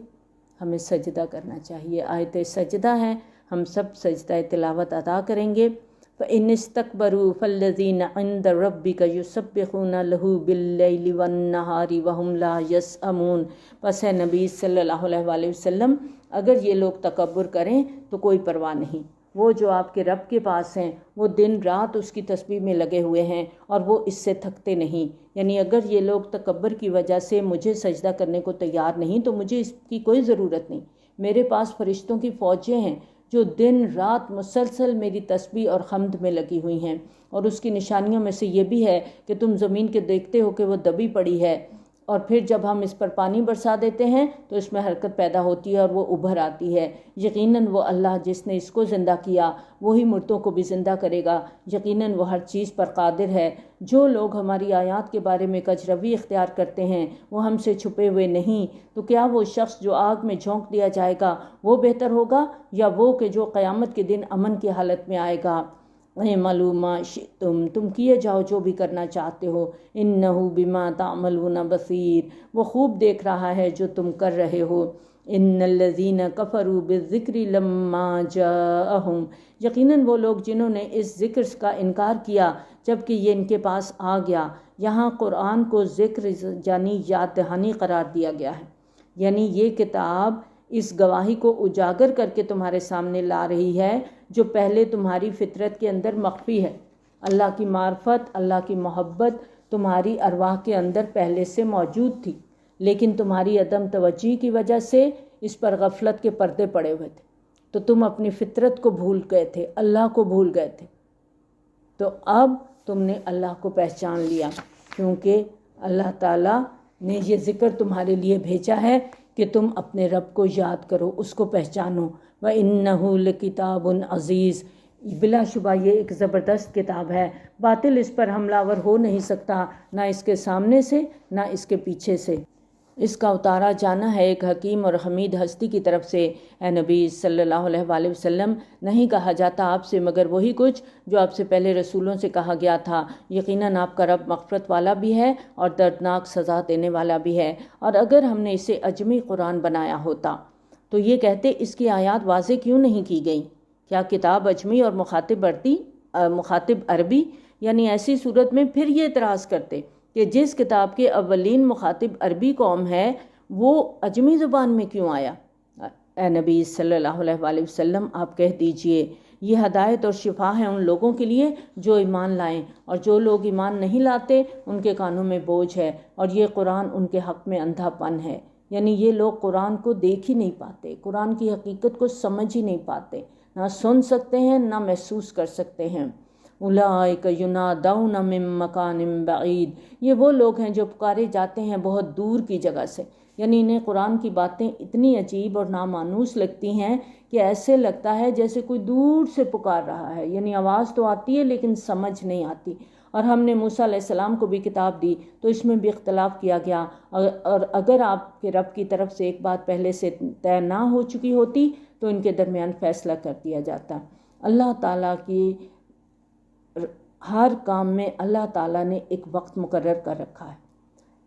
ہمیں سجدہ کرنا چاہیے۔ آیت سجدہ ہے، ہم سب سجدہ تلاوت ادا کریں گے۔ فَإِنِ اسْتَكْبَرُوا فَالَّذِينَ عِندَ رَبِّكَ يُسَبِّحُونَ لَهُ بِاللَّيْلِ وَالنَّهَارِ وَهُمْ لَا يَسْأَمُونَ، پس ہے نبی صلی اللہ علیہ وآلہ وسلم اگر یہ لوگ تکبر کریں تو کوئی پرواہ نہیں، وہ جو آپ کے رب کے پاس ہیں وہ دن رات اس کی تسبیح میں لگے ہوئے ہیں اور وہ اس سے تھکتے نہیں۔ یعنی اگر یہ لوگ تکبر کی وجہ سے مجھے سجدہ کرنے کو تیار نہیں تو مجھے اس کی کوئی ضرورت نہیں، میرے پاس فرشتوں کی فوجیں ہیں جو دن رات مسلسل میری تسبیح اور حمد میں لگی ہوئی ہیں۔ اور اس کی نشانیوں میں سے یہ بھی ہے کہ تم زمین کے دیکھتے ہو کہ وہ دبی پڑی ہے، اور پھر جب ہم اس پر پانی برسا دیتے ہیں تو اس میں حرکت پیدا ہوتی ہے اور وہ ابھر آتی ہے۔ یقیناً وہ اللہ جس نے اس کو زندہ کیا وہی مردوں کو بھی زندہ کرے گا، یقیناً وہ ہر چیز پر قادر ہے۔ جو لوگ ہماری آیات کے بارے میں کجروی اختیار کرتے ہیں وہ ہم سے چھپے ہوئے نہیں، تو کیا وہ شخص جو آگ میں جھونک دیا جائے گا وہ بہتر ہوگا یا وہ کہ جو قیامت کے دن امن کی حالت میں آئے گا؟ اعملوا ما شئتم، تم کیے جاؤ جو بھی کرنا چاہتے ہو، انہ بما تعملون بصیر، وہ خوب دیکھ رہا ہے جو تم کر رہے ہو۔ ان الذین کفروا بالذکر لما جاءہم، یقیناً وہ لوگ جنہوں نے اس ذکر کا انکار کیا جبکہ یہ ان کے پاس آ گیا۔ یہاں قرآن کو ذکر یعنی یاد دہانی قرار دیا گیا ہے، یعنی یہ کتاب اس گواہی کو اجاگر کر کے تمہارے سامنے لا رہی ہے جو پہلے تمہاری فطرت کے اندر مخفی ہے۔ اللہ کی معرفت، اللہ کی محبت تمہاری ارواح کے اندر پہلے سے موجود تھی، لیکن تمہاری عدم توجہی کی وجہ سے اس پر غفلت کے پردے پڑے ہوئے تھے، تو تم اپنی فطرت کو بھول گئے تھے، اللہ کو بھول گئے تھے۔ تو اب تم نے اللہ کو پہچان لیا، کیونکہ اللہ تعالیٰ نے یہ ذکر تمہارے لیے بھیجا ہے کہ تم اپنے رب کو یاد کرو، اس کو پہچانو۔ وَإِنَّهُ لَكِتَابٌ عزیز، بلا شبہ یہ ایک زبردست کتاب ہے، باطل اس پر حملہ آور ہو نہیں سکتا، نہ اس کے سامنے سے نہ اس کے پیچھے سے۔ اس کا اتارا جانا ہے ایک حکیم اور حمید ہستی کی طرف سے۔ اے نبی صلی اللہ علیہ وآلہ وسلم، نہیں کہا جاتا آپ سے مگر وہی کچھ جو آپ سے پہلے رسولوں سے کہا گیا تھا۔ یقیناً آپ کا رب مغفرت والا بھی ہے اور دردناک سزا دینے والا بھی ہے۔ اور اگر ہم نے اسے اجمی قرآن بنایا ہوتا تو یہ کہتے اس کی آیات واضح کیوں نہیں کی گئیں؟ کیا کتاب اجمی اور مخاطب عربی؟ یعنی ایسی صورت میں پھر یہ اعتراض کرتے کہ جس کتاب کے اولین مخاطب عربی قوم ہے وہ اجمی زبان میں کیوں آیا؟ اے نبی صلی اللہ علیہ وآلہ وسلم، آپ کہہ دیجئے یہ ہدایت اور شفا ہے ان لوگوں کے لیے جو ایمان لائیں، اور جو لوگ ایمان نہیں لاتے ان کے کانوں میں بوجھ ہے، اور یہ قرآن ان کے حق میں اندھا پن ہے۔ یعنی یہ لوگ قرآن کو دیکھ ہی نہیں پاتے، قرآن کی حقیقت کو سمجھ ہی نہیں پاتے، نہ سن سکتے ہیں نہ محسوس کر سکتے ہیں۔ اولئک ینادون من مکان بعید، یہ وہ لوگ ہیں جو پکارے جاتے ہیں بہت دور کی جگہ سے۔ یعنی انہیں قرآن کی باتیں اتنی عجیب اور نامانوس لگتی ہیں کہ ایسے لگتا ہے جیسے کوئی دور سے پکار رہا ہے، یعنی آواز تو آتی ہے لیکن سمجھ نہیں آتی۔ اور ہم نے موسیٰ علیہ السلام کو بھی کتاب دی تو اس میں بھی اختلاف کیا گیا، اور اگر آپ کے رب کی طرف سے ایک بات پہلے سے طے نہ ہو چکی ہوتی تو ان کے درمیان فیصلہ کر دیا جاتا۔ اللہ تعالیٰ کی ہر کام میں اللہ تعالیٰ نے ایک وقت مقرر کر رکھا ہے،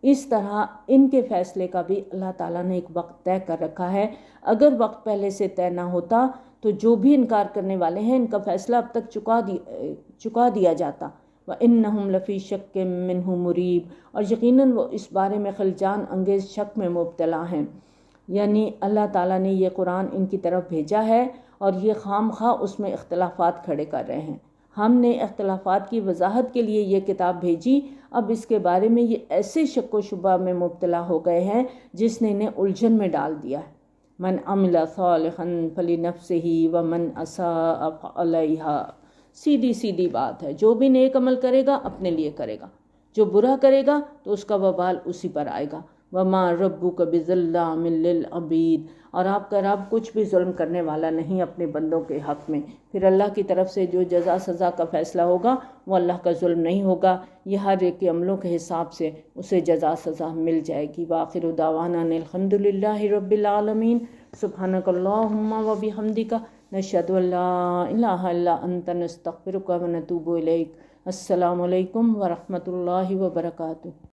اس طرح ان کے فیصلے کا بھی اللہ تعالیٰ نے ایک وقت طے کر رکھا ہے۔ اگر وقت پہلے سے طے نہ ہوتا تو جو بھی انکار کرنے والے ہیں ان کا فیصلہ اب تک چکا دیا جاتا۔ وَإِنَّهُمْ لَفِي شَكٍّ مِّنْهُ مُرِيبٍ، اور یقیناً وہ اس بارے میں خلجان انگیز شک میں مبتلا ہیں۔ یعنی اللہ تعالیٰ نے یہ قرآن ان کی طرف بھیجا ہے اور یہ خام خواہ اس میں اختلافات کھڑے کر رہے ہیں۔ ہم نے اختلافات کی وضاحت کے لیے یہ کتاب بھیجی، اب اس کے بارے میں یہ ایسے شک و شبہ میں مبتلا ہو گئے ہیں جس نے انہیں الجھن میں ڈال دیا ہے۔ من عمل صالحا فلنفسہ ومن اساء فعلیہا، سیدھی سیدھی بات ہے، جو بھی نیک عمل کرے گا اپنے لیے کرے گا، جو برا کرے گا تو اس کا وبال اسی پر آئے گا۔ وما ربک بظلام للعبید، اور آپ کا رب کچھ بھی ظلم کرنے والا نہیں اپنے بندوں کے حق میں۔ پھر اللہ کی طرف سے جو جزا سزا کا فیصلہ ہوگا وہ اللہ کا ظلم نہیں ہوگا، یہ ہر ایک کے عملوں کے حساب سے اسے جزا سزا مل جائے گی۔ وآخر دعوانا ان الحمد للہ رب العالمین، سبحانک اللہم و بحمدک، نشہد ان لا الہ الا انت، نستغفرک و نتوب الیک۔ السلام علیکم ورحمۃ اللہ وبرکاتہ۔